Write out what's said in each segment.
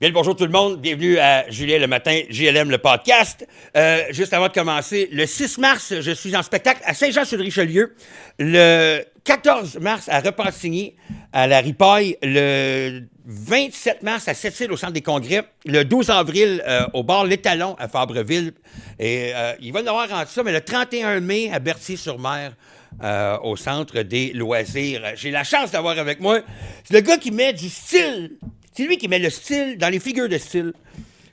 Bien le bonjour tout le monde, bienvenue à Julien le matin, JLM le podcast. Juste avant de commencer, le 6 mars, je suis en spectacle à Saint-Jean-sur-Richelieu. Le 14 mars à Repentigny, à la Ripaille. Le 27 mars à Sept-Îles au Centre des Congrès. Le 12 avril au bar L'Étalon à Fabreville. Et il va y en avoir rendu ça, mais le 31 mai à Berthier-sur-Mer. Au Centre des loisirs. J'ai la chance d'avoir avec moi, c'est le gars qui met du style. C'est lui qui met le style dans les figures de style.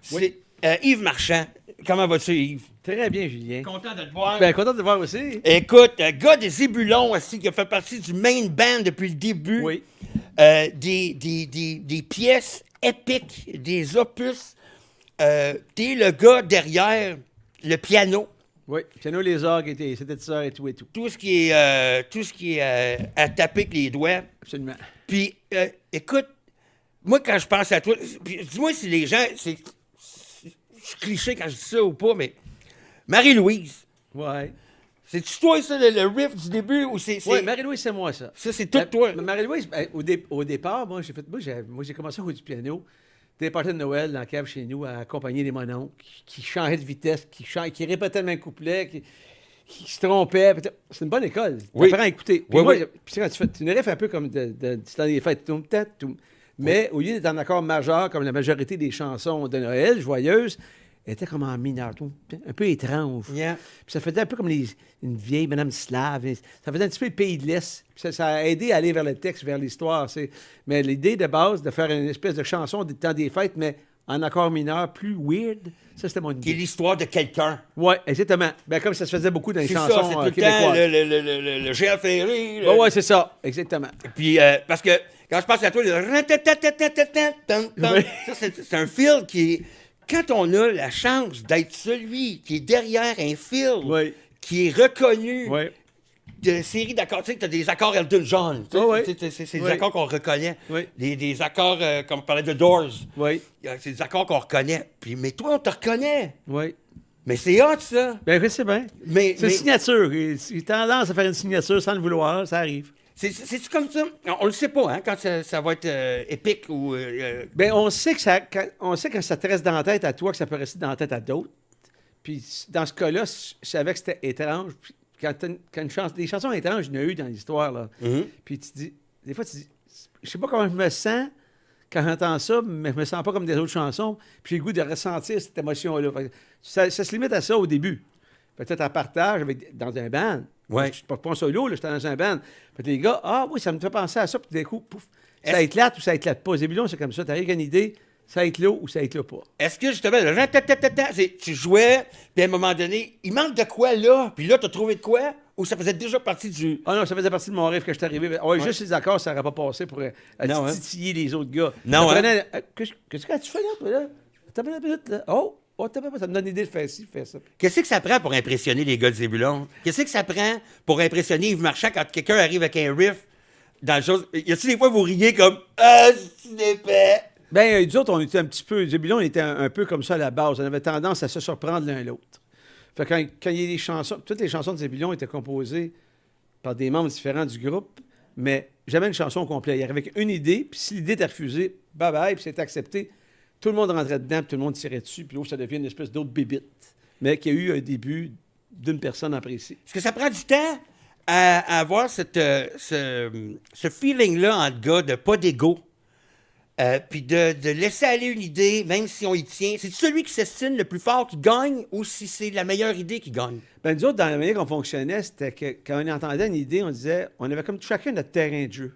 C'est Yves Marchand. Comment vas-tu, Yves? Très bien, Julien. Content de te voir. Ben, content de te voir aussi. Écoute, gars des Zébulons aussi, qui a fait partie du main band depuis le début. Oui. Des pièces épiques, des opus. T'es le gars derrière le piano. Oui, piano, les orgues, synthétiseurs et tout et tout. Tout ce qui est à taper avec les doigts. Absolument. Puis, écoute, moi, quand je pense à toi, dis-moi si les gens, je suis cliché quand je dis ça ou pas, mais Marie-Louise, Ouais. c'est-tu toi, ça, le riff du début, ou c'est... Oui, Marie-Louise, c'est moi, ça. Ça, c'est tout toi. Marie-Louise, au départ, moi, j'ai commencé à jouer du piano. Des parties de Noël dans la cave chez nous, à accompagner les mononcles qui changeaient de vitesse, qui répétaient le même couplet, qui se trompaient. C'est une bonne école. Tu apprends à écouter. Puis Oui, moi, oui. puis quand tu fais une riff un peu comme du temps des fêtes, toum, tat, toum. Mais au lieu d'être en accord majeur, comme la majorité des chansons de Noël, joyeuses, elle était comme en mineur, un peu étrange. Yeah. Puis ça faisait un peu comme une vieille madame slave. Ça faisait un petit peu le pays de l'Est. Puis ça a aidé à aller vers le texte, vers l'histoire. Mais l'idée de base de faire une espèce de chanson du temps des fêtes, mais en accord mineur, plus weird, ça, c'était mon Qui est idée. l'histoire de quelqu'un. Oui, exactement. Ben, comme ça se faisait beaucoup dans les C'est ça, chansons c'est tout le temps québécoises. le Gérard Ferré. Oui, c'est ça. Exactement. Puis, parce que quand je pense à toi, le... Oui. Ça, c'est un feel qui est... Quand on a la chance d'être celui qui est derrière un feel, Oui. qui est reconnu Oui. de série d'accords, tu sais, tu as des accords Elton John, tu sais, Oh, oui. c'est des Oui. accords qu'on reconnaît. Oui. Des accords, comme on parlait de Doors, Oui. c'est des accords qu'on reconnaît. Puis, mais toi, on te reconnaît. Oui. Mais c'est hot, ça. Ben, oui, c'est bien. Mais, C'est une signature. Il a tendance à faire une signature sans le vouloir, ça arrive. c'est-tu comme ça? On le sait pas, hein, quand ça va être épique ou... Ben, on sait que on sait quand ça te reste dans la tête à toi que ça peut rester dans la tête à d'autres. Puis dans ce cas-là, je savais que c'était étrange. Puis quand des chansons étranges, il y en a eu dans l'histoire, là. Mhm. Puis tu dis, des fois, tu dis, je sais pas comment je me sens quand j'entends ça, mais je me sens pas comme des autres chansons. Puis j'ai le goût de ressentir cette émotion-là. Fait que ça se limite à ça au début. Peut-être en partage dans un band. Ouais. Je suis pas en solo, là, j'étais dans un band. Fait que les gars, ah oui, ça me fait penser à ça. Puis d'un coup, pouf, Est-ce- ça éclate ou ça éclate pas. Zébulon, c'est comme ça. T'arrives avec une idée, ça éclate ou ça éclate pas. Est-ce que justement, le tu jouais, puis à un moment donné, il manque de quoi là? Puis là, t'as trouvé de quoi? Ou ça faisait déjà partie du... Ah non, ça faisait partie de mon rêve que je suis arrivé. Ah ouais, juste les accords, ça n'aurait pas passé pour Non, hein? titiller les autres gars. Non, Ça hein? prenait, qu'est-ce que tu fais là, toi, là? T'as pas une minute, là? Ça me donne l'idée de faire ci, faire ça. Qu'est-ce que ça prend pour impressionner les gars de Zébulon? Qu'est-ce que ça prend pour impressionner Yves Marchand quand quelqu'un arrive avec un riff dans le chose? Y a-t-il des fois où vous riez comme « Ah, c'est épais! Ben, nous autres, on était un petit peu. Zébulon, on était un peu comme ça à la base. On avait tendance à se surprendre l'un l'autre. Fait que quand il y a des chansons, toutes les chansons de Zébulon étaient composées par des membres différents du groupe, mais jamais une chanson au complet. Il y avait une idée, puis si l'idée était refusée, bye bye, puis c'était accepté. Tout le monde rentrait dedans, puis tout le monde tirait dessus, puis là, ça devient une espèce d'autre bébite. Mais qui a eu un début d'une personne en précis. Est-ce que ça prend du temps à avoir ce feeling-là entre gars de pas d'ego? Puis de laisser aller une idée, même si on y tient. C'est celui qui s'estime le plus fort qui gagne ou si c'est la meilleure idée qui gagne? Ben, nous autres, dans la manière qu'on fonctionnait, c'était que quand on entendait une idée, on disait, on avait comme chacun notre terrain de jeu.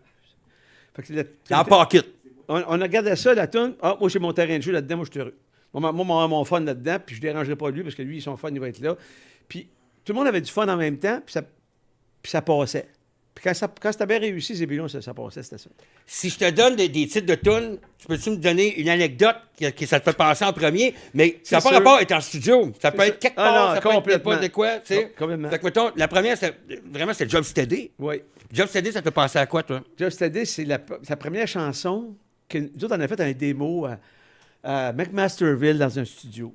Fait que En pocket. on regardait ça, la toune. Ah, moi, j'ai mon terrain de jeu là-dedans, moi, je suis heureux. Moi, mon fun là-dedans, puis je ne dérangerai pas lui, parce que lui, son fun, il va être là. Puis tout le monde avait du fun en même temps, puis ça passait. Puis quand c'était bien réussi, Zébulon, ça passait, c'était ça. Si je te donne des titres de tunes, peux-tu me donner une anecdote qui ça te fait penser en premier? Mais ça n'a pas sûr. rapport à être en studio. Ça peut être quelque Ah part, non, ça peut être complètement. n'importe quoi, tu sais. Non, complètement. Fait que, mettons, la première, vraiment, c'est Job Steady. Oui. Job Steady, ça te fait penser à quoi, toi? Just Steady, c'est sa première chanson que nous autres, on a fait un démo à McMasterville dans un studio.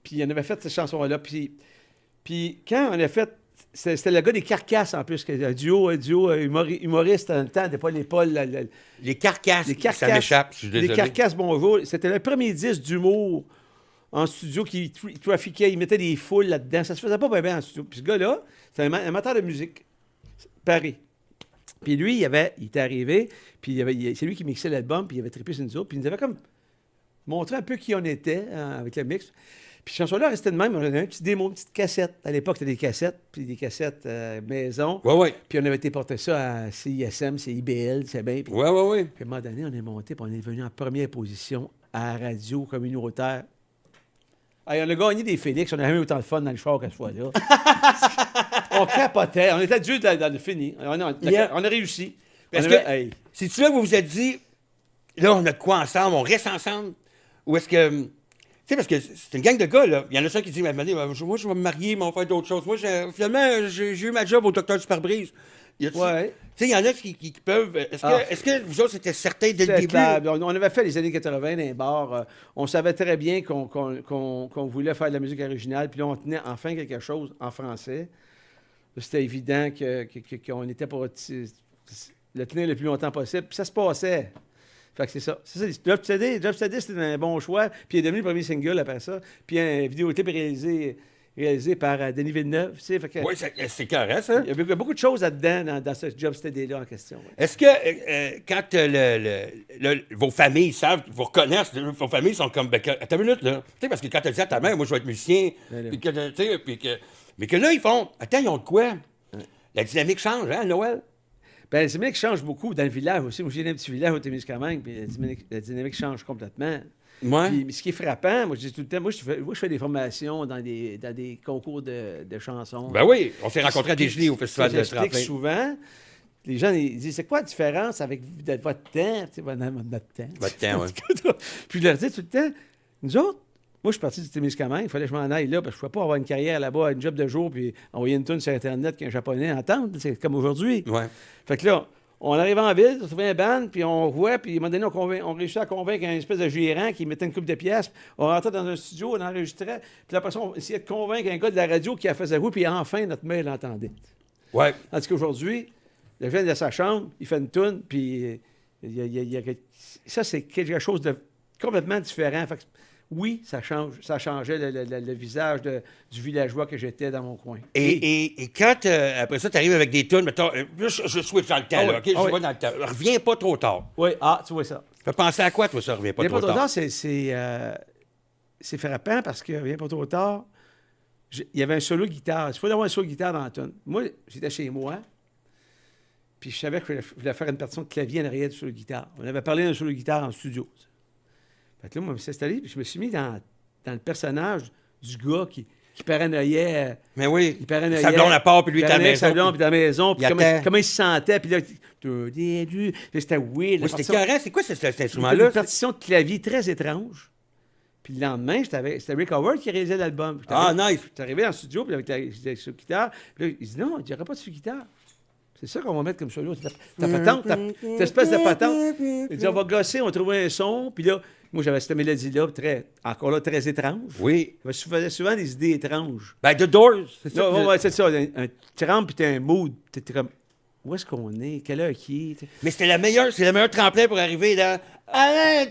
Puis on avait fait cette chanson-là. Puis quand on a fait C'était le gars des Carcasses, en plus, un duo humoriste en même temps, des pas les Paul. Les Carcasses. Les Carcasses. Ça m'échappe, je suis Les désolé. Carcasses, bonjour. C'était le premier disque d'humour en studio qui trafiquait, il mettait des foules là-dedans. Ça se faisait pas bien en studio. Puis ce gars-là, c'était un amateur de musique. Paris. Puis lui, il était arrivé, puis c'est lui qui mixait l'album, puis il avait trippé sur nous autres, puis il nous avait comme montré un peu qui on était avec le mix. Puis cette chanson-là restait de même. On avait un petit démo, une petite cassette. À l'époque, c'était des cassettes, puis des cassettes maison. Ouais. Puis on avait été porter ça à CISM, c'est IBL, c'est bien. Puis, Ouais. puis à un moment donné, on est monté, puis on est venu en première position à la radio communautaire. Hey, on a gagné des Félix, on n'a jamais eu autant de fun dans le char qu'à ce fois-là. On capotait, on était dû dans le fini. On a réussi. C'est-tu là que vous vous êtes dit, là, on a de quoi ensemble, on reste ensemble? Ou est-ce que. Tu sais, parce que c'est une gang de gars, là. Il y en a ça qui disent, moi, je vais me marier, mais on va faire d'autres choses. Moi, finalement, j'ai eu ma job au Docteur Superbrise. Ouais. Tu sais, il y en a qui peuvent. Est-ce que vous autres, c'était certain dès le début? On avait fait les années 80 dans les bars. On savait très bien qu'on voulait faire de la musique originale. Puis là, on tenait enfin quelque chose en français. C'était évident qu'on était pour le tenir le plus longtemps possible. Puis ça se passait. Fait que c'est ça. Job CD, c'était un bon choix. Puis il est devenu le premier single après ça. Puis un vidéoclip réalisé par Denis Villeneuve. Tu sais, Oui, c'est carré, ça. Il y avait beaucoup de choses là-dedans, dans ce Job CD-là en question. Ouais. Est-ce que quand vos familles savent, vous reconnaissent, vos familles sont comme, attends une minute, là. Tu sais, parce que quand tu dis à ta mère, moi, je vais être musicien, mais que là, ils font, attends, ils ont de quoi? La dynamique change, hein, Noël? Ben, la dynamique change beaucoup dans le village aussi. Moi, j'ai un petit village au Témiscamingue, puis la dynamique change complètement. Ouais. Puis, ce qui est frappant, moi, je dis tout le temps, moi, je fais des formations dans des concours de chansons. Ben oui, on s'est rencontrés à Dégelé au Festival de J'explique Tremplin. souvent, les gens ils disent, c'est quoi la différence avec votre temps? Tu sais, notre temps. Votre temps, oui. Puis je leur dis tout le temps, nous autres, moi, je suis parti du Témiscamingue, il fallait que je m'en aille là, parce que je ne pouvais pas avoir une carrière là-bas, une job de jour, puis envoyer une tune sur Internet qu'un Japonais entende. C'est comme aujourd'hui. Ouais. Fait que là, on arrive en ville, on trouve un band, puis on voit, puis à un moment donné, on réussit à convaincre un espèce de gérant qui mettait une coupe de pièces. On rentrait dans un studio, on enregistrait, puis après ça, on essayait de convaincre un gars de la radio qui a fait sa roue, puis enfin, notre mail l'entendait. Ouais. Tandis qu'aujourd'hui, le jeune de sa chambre, il fait une toune, puis ça, c'est quelque chose de complètement différent. Fait que, oui, ça changeait le visage du villageois que j'étais dans mon coin. Et quand, après ça, tu arrives avec des tunes, mettons, je switch dans le temps, là, OK? Je vais dans le temps. Reviens pas trop tard. Oui, tu vois ça. Fais penser à quoi, toi, ça, reviens pas trop tard? C'est frappant parce que Reviens pas trop tard, il y avait un solo de guitare. Il faut avoir un solo de guitare dans la tune. Moi, j'étais chez moi, puis je savais que je voulais faire une partition de clavier en arrière du solo de guitare. On avait parlé d'un solo de guitare en studio. Fait que là, moi, je me suis installé, puis je me suis mis dans le personnage du gars qui paranoïait. Mais oui. Il paranoïait. Sablon à part, puis lui, ta maison. Sablon, puis ta maison, puis attend. comment il se sentait, puis là, c'était weird. Oui, c'était carré. C'est quoi cet instrument-là? Une partition de clavier très étrange. Puis le lendemain, c'était Rick Howard qui réalisait l'album. Nice. J'étais arrivé en studio, puis j'étais sur guitare. Puis là, il dit non, il n'y aura pas de guitare. C'est ça qu'on va mettre comme solo. Ta patente, cette espèce de patente. Il dit on va gosser, on va trouver un son, puis là, moi, j'avais cette mélodie-là, encore là, très étrange. Oui. Je faisais souvent des idées étranges. Ben, The Doors, c'est ça. Non, c'est ça. Tu rentres, puis t'as un mood. T'es comme, où est-ce qu'on est? Quelle heure qui est? Mais c'est le meilleur tremplin pour arriver dans... Ben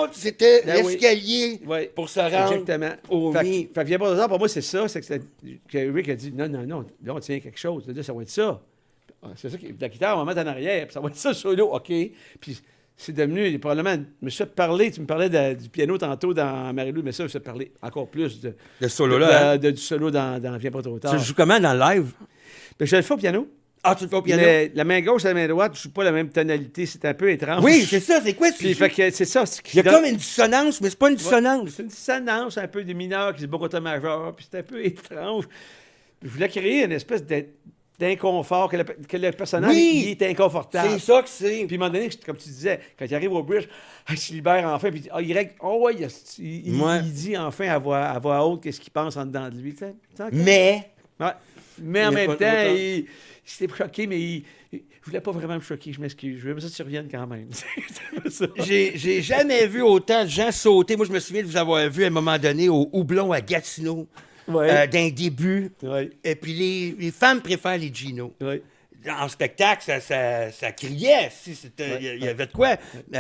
autre, c'était l'escalier pour se rendre exactement. au Fait que Viens pas trop tard, pour moi, c'est ça. C'est que Rick a dit, non, là, on tient quelque chose. Là, ça va être ça. C'est ça, la guitare, on va mettre en arrière, puis ça va être ça, solo, OK. Puis c'est devenu, probablement, tu me parlais du piano tantôt dans Marie-Lou, mais ça, je me suis parlé encore plus de solo-là. Du solo dans Viens pas trop tard. Tu le joues comment dans le live? Ben, je le fais au piano. Ah, tu le fais au piano? Mais la main gauche et la main droite, je ne joue pas la même tonalité. C'est un peu étrange. Oui, c'est ça. C'est quoi? Puis, fait que c'est ça. Il y a comme une dissonance, mais c'est pas une dissonance. C'est une dissonance, un peu de mineur qui se bat contre un majeur. Puis c'est un peu étrange. Puis je voulais créer une espèce d'inconfort, que le personnage il est inconfortable. C'est ça que c'est. Puis à un moment donné, comme tu disais, quand il arrive au bridge, il se libère enfin. Puis il dit enfin à voix haute qu'est-ce qu'il pense en dedans de lui. Mais en même temps, il s'était choqué, mais je voulais pas vraiment me choquer, je m'excuse. Je veux ça que tu reviennes quand même. J'ai jamais vu autant de gens sauter. Moi, je me souviens de vous avoir vu à un moment donné au Houblon à Gatineau. d'un début. Oui. Et puis les femmes préfèrent les Gino. Oui. En spectacle, ça criait. Il y avait de quoi.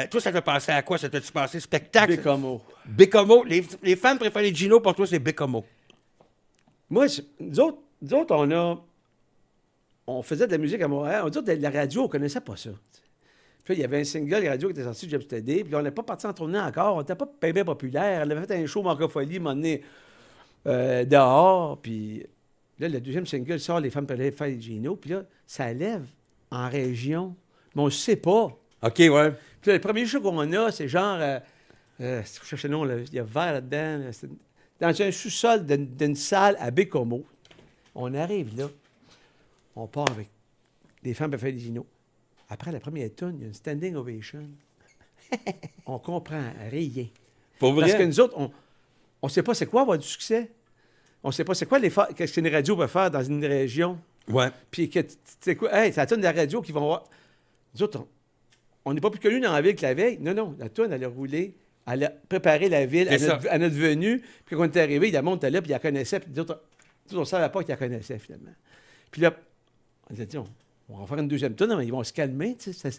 Toi, ça t'a pensé à quoi? Ça t'a-tu pensé spectacle? Bécomo. Bécomo. Les femmes préfèrent les Gino, pour toi, c'est Bécomo. Moi, nous autres, on faisait de la musique à Montréal. On dit que la radio, on connaissait pas ça. Puis là, il y avait un single de radio qui était sorti, James Teddy, puis on n'est pas parti en tournée encore. On n'était pas bien populaire. On avait fait un show Marcophonie, un moment donné, dehors, puis là, le deuxième single sort, Les femmes peuvent faire des Gino, puis là, ça lève en région, mais on ne sait pas. OK, ouais. Puis là, le premier show qu'on a, c'est genre, je cherche le nom, là, il y a vert là-dedans, là, c'est dans un sous-sol d'une salle à Bécomo. On arrive là, on part avec Les femmes peuvent faire des Gino. Après la première tune, il y a une standing ovation. On comprend rien. Pour vrai? Parce que nous autres, on ne sait pas c'est quoi avoir du succès. On ne sait pas c'est quoi qu'est-ce qu'une radio peut faire dans une région. Ouais. Puis, c'est quoi? Hey, c'est la tune de la radio qui vont voir. Nous autres, on n'est pas plus connus dans la ville que la veille. Non, la tune, elle a roulé. Elle a préparé la ville à notre venue. Puis quand on est arrivé, la monde était là, puis il la connaissait. Puis nous autres, on ne savait pas qu'il la connaissait, finalement. Puis là, on s'est dit, on va faire une deuxième tune, mais ils vont se calmer. Tu sais,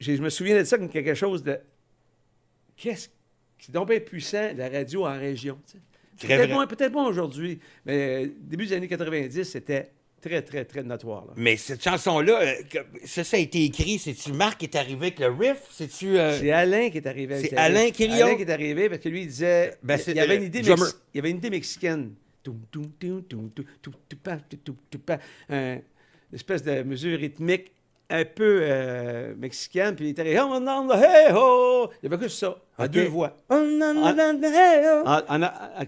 je me souviens de ça comme quelque chose de... Qu'est-ce qui est donc bien puissant, la radio en région. Tu sais. Peut-être pas aujourd'hui, mais début des années 90, c'était très, très, très notoire. Là. Mais cette chanson-là, ça a été écrit, c'est-tu Marc qui est arrivé avec le riff? C'est-tu... C'est Alain qui est arrivé avec c'est Alain Quirion? Alain qui est arrivé parce que lui, il disait... il y avait une idée mexicaine. Une espèce de mesure rythmique un peu mexicaine, puis il était hey-ho! Il y avait que ça, à deux voix.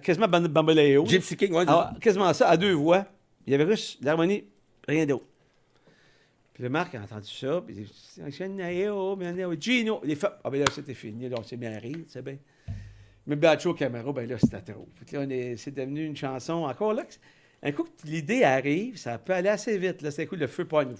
Quasiment bamboleo. Gypsy King, ouais. Quasiment ça, à deux voix. Il y avait juste l'harmonie, rien d'autre. Puis le Marc a entendu ça, puis il dit Gino! Les femmes, ben là, c'était fini, là, on s'est bien ri, tu sais bien. Mais Bacho Camaro, ben là, c'était trop. Puis là, c'est devenu une chanson. Encore là, un coup que l'idée arrive, ça peut aller assez vite. Là, c'est cool, le feu pogne.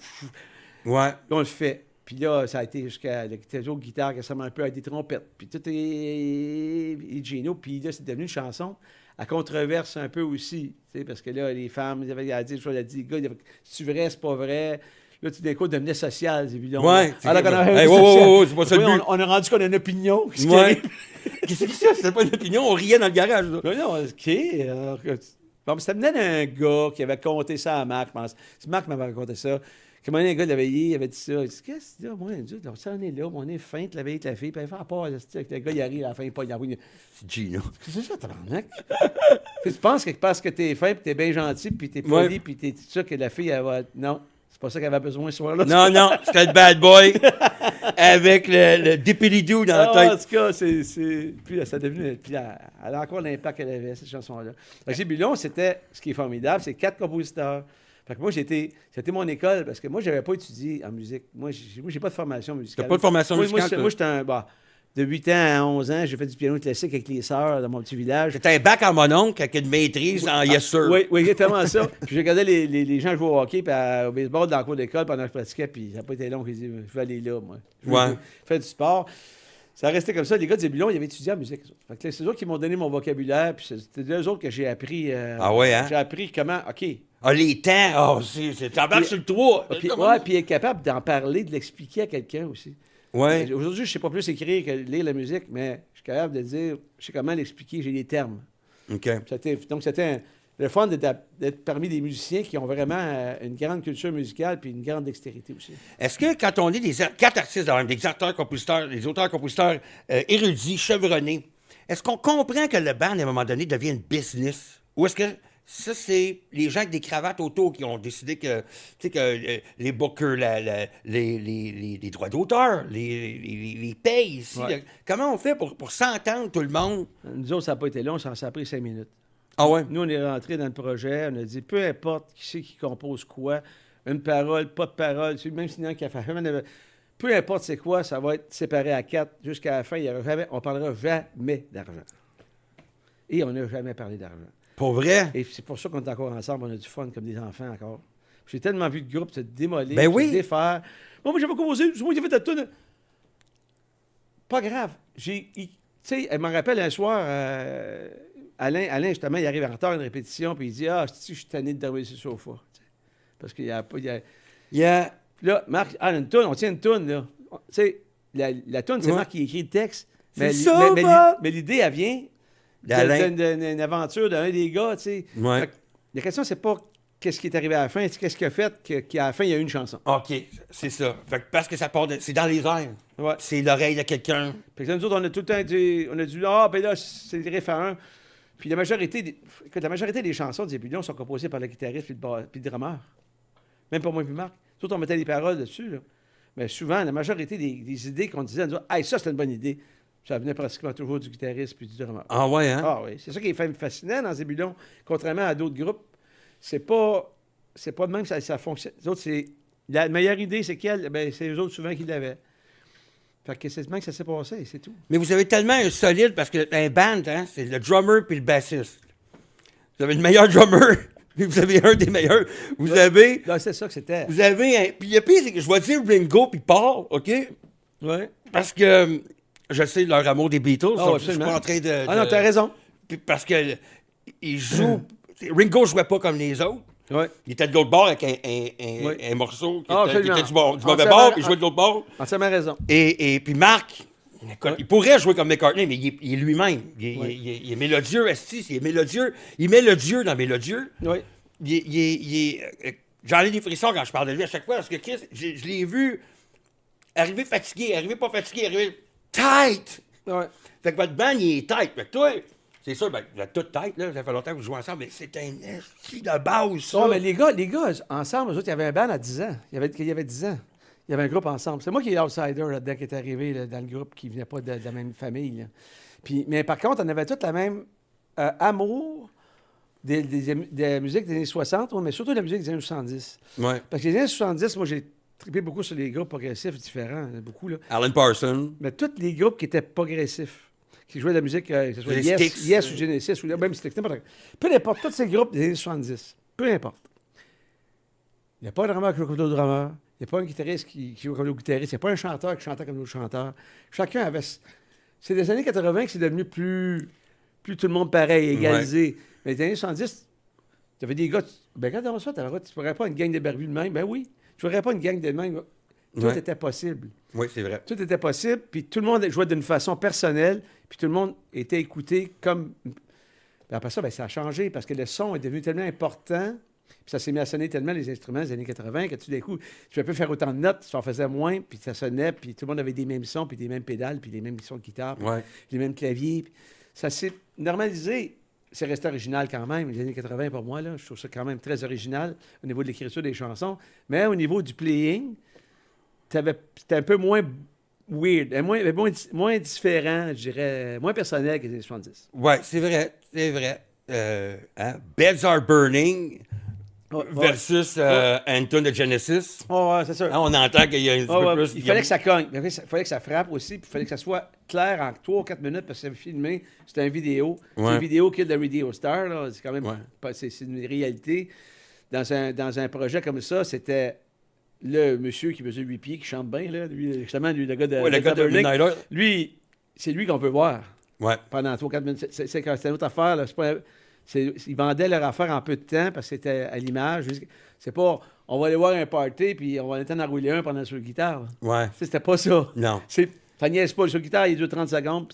Ouais. Là, on le fait. Puis là, ça a été jusqu'à la guitare qui ressemble un peu à des trompettes. Puis tout est Gino. Puis là, c'est devenu une chanson à controverse un peu aussi. Parce que là, les femmes, ils avaient dit, je l'ai dit, gars, c'est vrai, c'est pas vrai. Là, tout d'un coup, devenait social, c'est évident. Ouais. Alors qu'on a c'est pas ça le but. On a rendu qu'on a une opinion. Ouais. Qu'est-ce que c'est ça? C'était pas une opinion, on riait dans le garage. Là. Non, OK. Bon, ça venait d'un gars qui avait conté ça à Marc, je pense. C'est Marc qui m'avait raconté ça. Comment un gars il avait dit ça. Il dit, qu'est-ce que c'est? Moi, ça, on est là, on est feinte la veille avec la fille, puis elle fait à part, avec le gars, il arrive à la fin, il arrive. C'est Gino. C'est ça, tabarnak. Tu penses que parce que t'es fin, puis t'es bien gentil, puis t'es poli, puis t'es tout ça, que la fille, elle va. Non. C'est pas ça qu'elle avait besoin ce soir-là. Non, c'était le bad boy avec le dépilidou dans la tête. En tout cas, puis ça a devenu. Puis elle a encore l'impact qu'elle avait, cette chanson-là. Zébulon, c'était. Ce qui est formidable, c'est 4 compositeurs. Fait que moi, c'était mon école, parce que moi, j'avais pas étudié en musique. Moi, j'ai pas de formation musicale. T'as pas de formation musicale? Moi, j'étais de 8 ans à 11 ans, j'ai fait du piano classique avec les sœurs dans mon petit village. C'était un bac en mononcle avec une maîtrise en yes sir. Oui, exactement ça. Puis je regardais les gens jouer au hockey, puis au baseball dans le cours d'école pendant que je pratiquais, puis ça n'a pas été long. J'ai dit, je vais aller là, moi. Je veux faire du sport. Ça restait comme ça. Les gars de Zébulon, ils avaient étudié en musique. Fait que c'est eux qui m'ont donné mon vocabulaire, puis c'était eux autres que j'ai appris. Ah ouais, hein? J'ai appris comment. OK. Ah, les temps, t'embarques sur le toit. Puis être capable d'en parler, de l'expliquer à quelqu'un aussi. Ouais. Aujourd'hui, je ne sais pas plus écrire que lire la musique, mais je suis capable de dire, je sais comment l'expliquer, j'ai des termes. OK. Donc, c'était le fun d'être parmi des musiciens qui ont vraiment une grande culture musicale puis une grande dextérité aussi. Est-ce que quand on est des 4 artistes, des auteurs-compositeurs, des auteurs-compositeurs érudits, chevronnés, est-ce qu'on comprend que le band, à un moment donné, devient une business? Ou est-ce que ça, c'est les gens avec des cravates autour qui ont décidé que, les bookers, les droits d'auteur, les payent ici. Ouais. Comment on fait pour s'entendre, tout le monde? Nous autres, ça n'a pas été long, ça a pris 5 minutes. Ah ouais? Nous, on est rentrés dans le projet, on a dit, peu importe qui c'est qui compose quoi, une parole, pas de parole, même s'il y en a qui a fait... Peu importe c'est quoi, ça va être séparé à 4 jusqu'à la fin. On ne parlera jamais d'argent. Et on n'a jamais parlé d'argent. Pour vrai? Et c'est pour ça qu'on est encore ensemble, on a du fun comme des enfants encore. J'ai tellement vu le groupe se démolir, se défaire. Moi, j'avais composé, moi, j'ai fait la toune. Pas grave. Tu sais, elle me rappelle un soir, Alain, justement, il arrive en retard à une répétition, puis il dit « Ah, je suis tanné de dormir sur le sofa. » Parce qu'il y a pas... Là, Marc, une toune, on tient une toune, là. Tu sais, la toune, c'est Marc qui écrit le texte. Mais l'idée, elle vient d'une aventure d'un des gars, tu sais. Ouais. La question, c'est pas qu'est-ce qui est arrivé à la fin, c'est qu'est-ce qu'il a fait qu'à la fin, il y a eu une chanson. OK, c'est ça. Fait que parce que ça part c'est dans les airs. Ouais. C'est l'oreille de quelqu'un. Puis nous autres, on a tout le temps dit, ah, ben là, c'est le référent. Puis la majorité des chansons des Zébulon sont composées par le guitariste puis le drummer. Même pas moi et Marc. Nous autres, on mettait des paroles dessus, là. Mais souvent, la majorité des idées qu'on disait, on disait, hey, ça, c'est une bonne idée. Ça venait pratiquement toujours du guitariste puis du drummer. Ah ouais, hein? Ah oui. C'est ça qui est fascinant dans Zébulon. Contrairement à d'autres groupes, c'est pas de même que ça fonctionne. Les autres, la meilleure idée, c'est quelle? Ben, c'est eux autres souvent qui l'avaient. Fait que c'est de même que ça s'est passé, c'est tout. Mais vous avez tellement un solide, parce que un band, hein, c'est le drummer puis le bassiste. Vous avez le meilleur drummer, puis vous avez un des meilleurs. Vous avez... Là, c'est ça que c'était. Vous avez un... Puis le pire, c'est que je vais dire Ringo puis Paul, OK? Oui. Parce que je sais leur amour des Beatles. Oh, je suis pas en train de... Ah non, t'as raison. Puis parce que ils jouent... Ringo jouait pas comme les autres. Ouais. Il était de l'autre bord avec un morceau qui était du mauvais bord, puis il jouait de l'autre bord. Entièrement raison. Et puis Marc, il pourrait jouer comme McCartney, mais il est lui-même. Il est mélodieux, Esti, il est mélodieux. Il met le Dieu dans mélodieux. Oui. J'en ai des frissons quand je parle de lui à chaque fois, parce que Chris, je l'ai vu arriver fatigué, arriver pas fatigué, arriver tight. Ouais. Fait que votre band, il est tight. Fait que toi... C'est sûr, ben, vous êtes toute tête, là. Ça fait longtemps que vous jouez ensemble, mais c'est un esti de base, ça. Non, mais les gars, ensemble, eux autres, il y avait un band à 10 ans. Il y avait 10 ans. Il y avait un groupe ensemble. C'est moi qui est outsider là-dedans, qui est arrivé là, dans le groupe, qui venait pas de la même famille. Là. Puis, mais par contre, on avait tous la même amour des musiques des années 60, mais surtout de la musique des années 70. Ouais. Parce que les années 70, moi, j'ai trippé beaucoup sur les groupes progressifs différents. Beaucoup, là. Alan Parsons. Mais tous les groupes qui étaient progressifs. Qui jouaient de la musique, que ce soit Les Yes ou Genesis, ou même Styx, n'importe quoi. Peu importe, tous ces groupes des années 70, peu importe. Il n'y a pas un drummer qui joue comme l'autre drummer, il n'y a pas un guitariste qui joue comme l'autre guitariste, il n'y a pas un chanteur qui chantait comme l'autre chanteur. Chacun avait... C'est des années 80 que c'est devenu plus tout le monde pareil, égalisé. Ouais. Mais les années 70, tu avais des gars... Ben quand tu as ça, tu ne ferais pas une gang de barbus de même. Ben oui, tu ne ferais pas une gang de même. Tout était possible. Oui, c'est vrai. Tout était possible, puis tout le monde jouait d'une façon personnelle, puis tout le monde était écouté comme... Puis après ça, ben, ça a changé, parce que le son est devenu tellement important, puis ça s'est mis à sonner tellement, les instruments des années 80, que tout d'un coup, tu peux plus faire autant de notes, tu en faisais moins, puis ça sonnait, puis tout le monde avait des mêmes sons, puis des mêmes pédales, puis les mêmes sons de guitare, puis les mêmes claviers. Puis ça s'est normalisé. C'est resté original quand même. Les années 80, pour moi, là, je trouve ça quand même très original au niveau de l'écriture des chansons, mais au niveau du playing... C'était un peu moins weird, moins différent, je dirais, moins personnel que les années 70. Oui, c'est vrai, c'est vrai. Hein? Beds Are Burning versus Anton de Genesis. Oh, ouais, c'est sûr. Hein, on entend qu'il y a un petit peu plus... Il fallait que ça cogne, il fallait que ça frappe aussi, puis il fallait que ça soit clair en 3 ou 4 minutes, parce que c'est filmé, c'était une vidéo. C'est une vidéo Kill the Radio Star, là. C'est quand même c'est une réalité. Dans un projet comme ça, c'était... Le monsieur qui mesure 8 pieds, qui chante bien, là, lui, justement, le gars de Midnighter. Lui, c'est lui qu'on veut voir pendant 3 ou 4 minutes. C'est une autre affaire. Là. Ils vendaient leur affaire en peu de temps parce que c'était à l'image. C'est pas, on va aller voir un party puis on va aller en rouler un pendant sur la guitare. Ouais. C'était pas ça. Non. Ça niaise pas. Sur la guitare, il dure 30 secondes.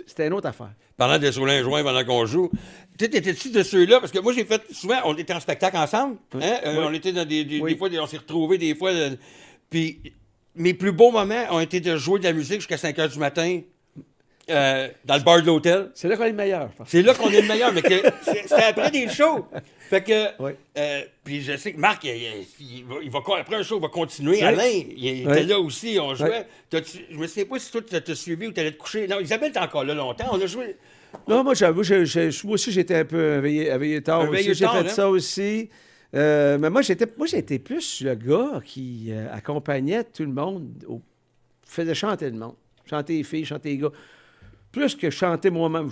C'était une autre affaire. Pendant de rouler un joint pendant qu'on joue. Tu étais-tu de ceux-là? Parce que moi, j'ai fait souvent, on était en spectacle ensemble. Hein? On était dans des fois, on s'est retrouvés des fois. Puis mes plus beaux moments ont été de jouer de la musique jusqu'à 5 h du matin dans le bar de l'hôtel. C'est là qu'on est le meilleur. C'est là qu'on est le meilleur, mais c'était après des shows. Fait que, puis je sais que Marc, il va après un show, il va continuer. Alain, il était là aussi, on jouait. Je me souviens pas si toi, tu t'as suivi ou tu allais te coucher. Non, Isabelle, t'es encore là longtemps. On a joué. Non, moi, j'avoue, moi aussi, j'étais un peu éveillé tard aussi. J'ai fait ça aussi. Mais moi, j'étais plus le gars qui accompagnait tout le monde, faisait chanter le monde. Chanter les filles, chanter les gars. Plus que chanter moi-même.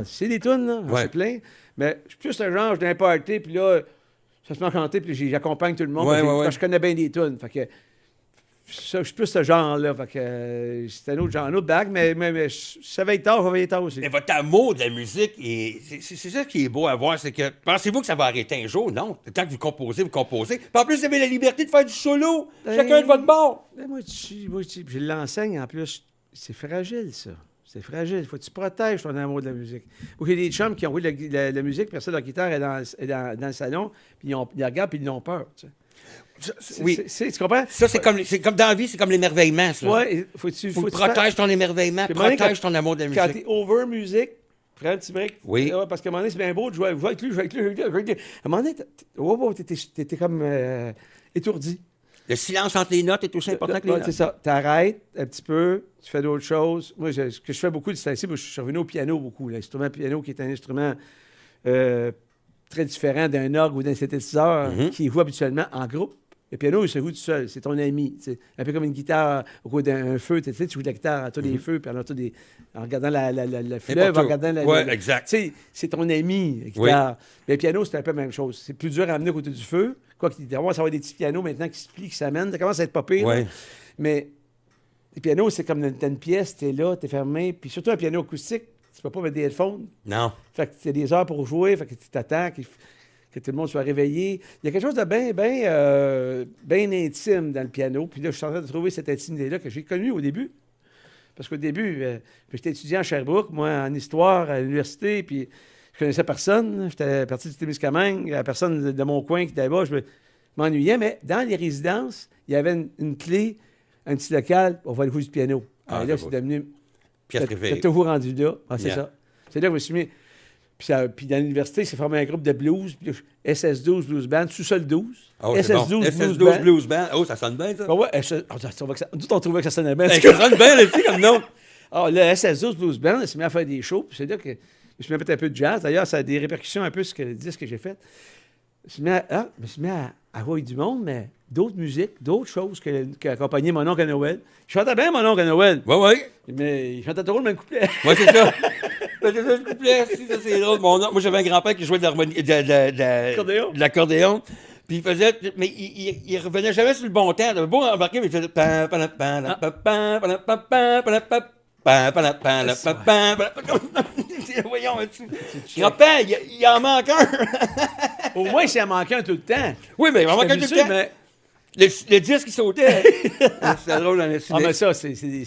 C'est des tunes, là, c'est plein. Mais je suis plus le genre, d'un party, puis là, ça se met à chanter, puis j'accompagne tout le monde. Parce que je connais bien des tunes. Fait que je suis plus ce genre-là. Fait que c'est un autre genre, un autre bague, mais je savais être tard, je vais être tard aussi. Mais votre amour de la musique, c'est ça qui est beau à voir, c'est que pensez-vous que ça va arrêter un jour? Non. Tant que vous composez, vous composez. Puis en plus, vous avez la liberté de faire du solo, chacun de votre bord. Moi, je l'enseigne en plus. C'est fragile, ça. C'est fragile. Il faut que tu protèges ton amour de la musique. Il y a des chums qui ont joué la musique, puis après ça, leur guitare est dans le salon, puis ils regardent, puis ils ont peur. Tu sais. Oui. Tu comprends? Ça, c'est comme dans la vie, c'est comme l'émerveillement, ça. Oui, Faut que tu protèges ton émerveillement, protèges ton amour de la musique. Quand t'es over musique, prends un petit break. Oui. Parce qu'à un moment donné, c'est bien beau de jouer avec lui. À un moment donné, t'étais comme étourdi. Le silence entre les notes est aussi important que les notes. C'est ça. T'arrêtes un petit peu, tu fais d'autres choses. Moi, ce que je fais beaucoup, c'est ici, je suis revenu au piano beaucoup. L'instrument piano qui est un instrument très différent d'un orgue ou d'un synthétiseur qui joue habituellement en groupe. Le piano, il se joue tout seul. C'est ton ami. T'sais. Un peu comme une guitare au cours d'un feu. Tu joues de la guitare à tous les feux, puis en regardant le fleuve, en regardant Oui, exact. C'est ton ami, la guitare. Oui. Mais le piano, c'est un peu la même chose. C'est plus dur à amener à côté du feu. Quoi qu'il commence à avoir des petits pianos maintenant qui se plient, qui s'amènent. Ça commence à être pas pire. Oui. Mais le piano, c'est comme dans une pièce, t'es là, t'es fermé. Puis surtout un piano acoustique, tu peux pas mettre des headphones. Non. Fait que t'as des heures pour jouer, fait que tu t'attends que tout le monde soit réveillé. Il y a quelque chose de bien intime dans le piano. Puis là, je suis en train de trouver cette intimité-là que j'ai connue au début. Parce qu'au début, j'étais étudiant à Sherbrooke, moi, en histoire, à l'université, puis je connaissais personne. J'étais parti du Témiscamingue, la personne de mon coin qui était là-bas, je m'ennuyais. Mais dans les résidences, il y avait une clé, un petit local, on va aller jouer du piano. Et là, c'est devenu... T'as toujours rendu là. Ah, c'est ça. C'est là que je me suis mis... Puis dans l'université, il s'est formé un groupe de blues, puis SS12 Blues Band, sous-sol 12. Oh, SS12 SS12 Blues Band. Oh, ça sonne bien, ça. Ah ouais, on trouvait que ça sonnait bien. Ça sonne bien, là, comme nom. Ah, le SS12 Blues Band, il s'est mis à faire des shows, puis c'est là que je me suis mis à mettre un peu de jazz. D'ailleurs, ça a des répercussions un peu sur le disque que j'ai fait. Je me suis mis à voir du monde, mais d'autres musiques, d'autres choses qui accompagnaient mon oncle à Noël. Je chantais bien mon oncle à Noël. Oui, oui. Mais il chantait trop le même couplet. Oui, c'est ça. Le couplet, ça, c'est drôle. Moi, j'avais un grand-père qui jouait de l'accordéon. Puis il faisait. Mais il revenait jamais sur le bon temps. Il avait beau embarquer, mais il faisait. Voyons, grand-père, il en manque un. Au moins, s'il en manquait un tout le temps. Oui, mais il en manquait un tout le temps. Mais... Le disque, il sautait. C'est drôle dans le Ah, mais ça, c'est des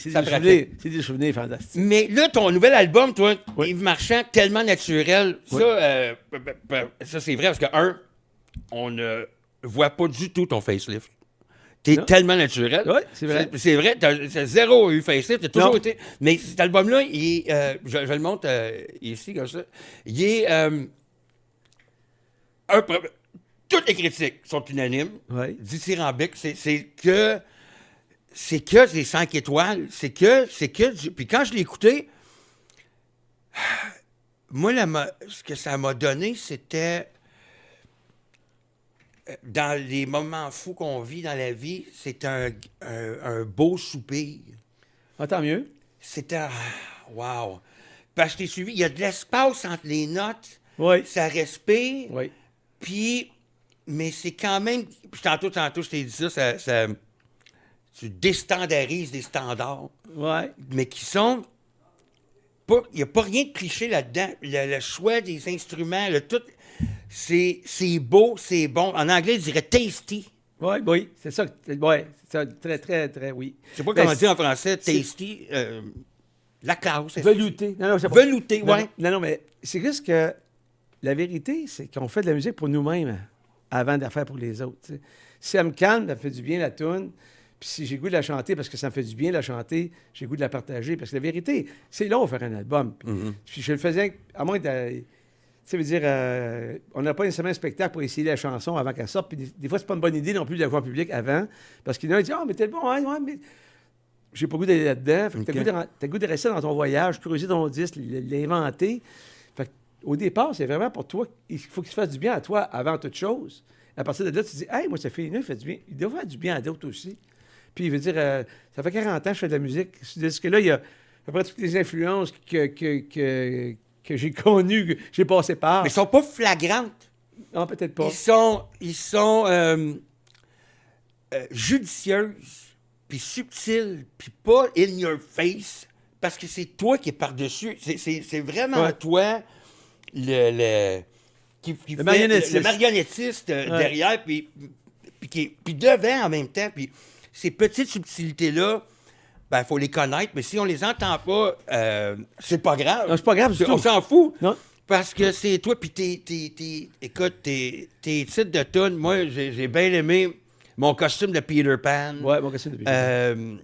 souvenirs fantastiques. Mais là, ton nouvel album, toi, Yves Marchand, tellement naturel, ça c'est vrai, parce que, on ne voit pas du tout ton facelift. T'es tellement naturel. Oui, c'est vrai. C'est vrai, t'as zéro eu facelift, t'as toujours été... Mais cet album-là, il est, je le montre ici, comme ça, il est... toutes les critiques sont unanimes. Oui. Dithyrambique. C'est que des 5 étoiles. C'est que puis quand je l'ai écouté, moi, ce que ça m'a donné, c'était dans les moments fous qu'on vit dans la vie, c'est un beau soupir. Ah, tant mieux. C'était wow. Parce que je t'ai suivi, il y a de l'espace entre les notes. Oui. Ça respire. Oui. Puis, mais c'est quand même. Puis tantôt, je t'ai dit ça, tu déstandarises des standards. Ouais. Mais qui sont. Il n'y a pas rien de cliché là-dedans. Le choix des instruments, le tout. C'est beau, c'est bon. En anglais, je dirais tasty. Oui, c'est ça. Oui, c'est ça. Très, très, très, oui. Je sais pas comment dire en français, tasty. La classe. Velouté. Non, c'est pas... Velouté, oui. Non, mais c'est juste que la vérité, c'est qu'on fait de la musique pour nous-mêmes avant de la faire pour les autres. T'sais. Si elle me calme, ça me fait du bien la toune. Puis si j'ai goût de la chanter parce que ça me fait du bien de la chanter, j'ai goût de la partager. Parce que la vérité, c'est long de faire un album. Puis je le faisais, à moins de... Tu sais, veut dire, on n'a pas nécessairement un spectacle pour essayer la chanson avant qu'elle sorte. Puis des fois, c'est pas une bonne idée non plus de la voir en public avant. Parce qu'il y en a qui disent « Ah, mais t'es bon, hein, mais... » J'ai pas goût d'aller là-dedans. Fait que t'as goût de rester dans ton voyage, creuser ton disque, l'inventer. Fait qu'au départ, c'est vraiment pour toi, il faut qu'il se fasse du bien à toi avant toute chose. À partir de là, tu te dis « Hey, moi, ça fait il fait du bien. Il doit faire du bien à d'autres aussi. » Puis, il veut dire, ça fait 40 ans que je fais de la musique. Ce disque-là, il y a à peu près toutes les influences que j'ai connues, que j'ai passées par. Mais elles sont pas flagrantes. Non, peut-être pas. Ils sont judicieuses. puis subtil, puis pas in your face, parce que c'est toi qui es par-dessus. C'est vraiment toi qui fait le marionnettiste derrière, puis devant en même temps. Puis ces petites subtilités-là, ben, il faut les connaître, mais si on les entend pas, c'est pas grave. Non, c'est pas grave du tout. On s'en fout. Non. Parce que c'est toi, puis écoute, tes titres de tunes, moi, j'ai bien aimé mon costume de Peter Pan. Ouais, mon costume de Peter Pan.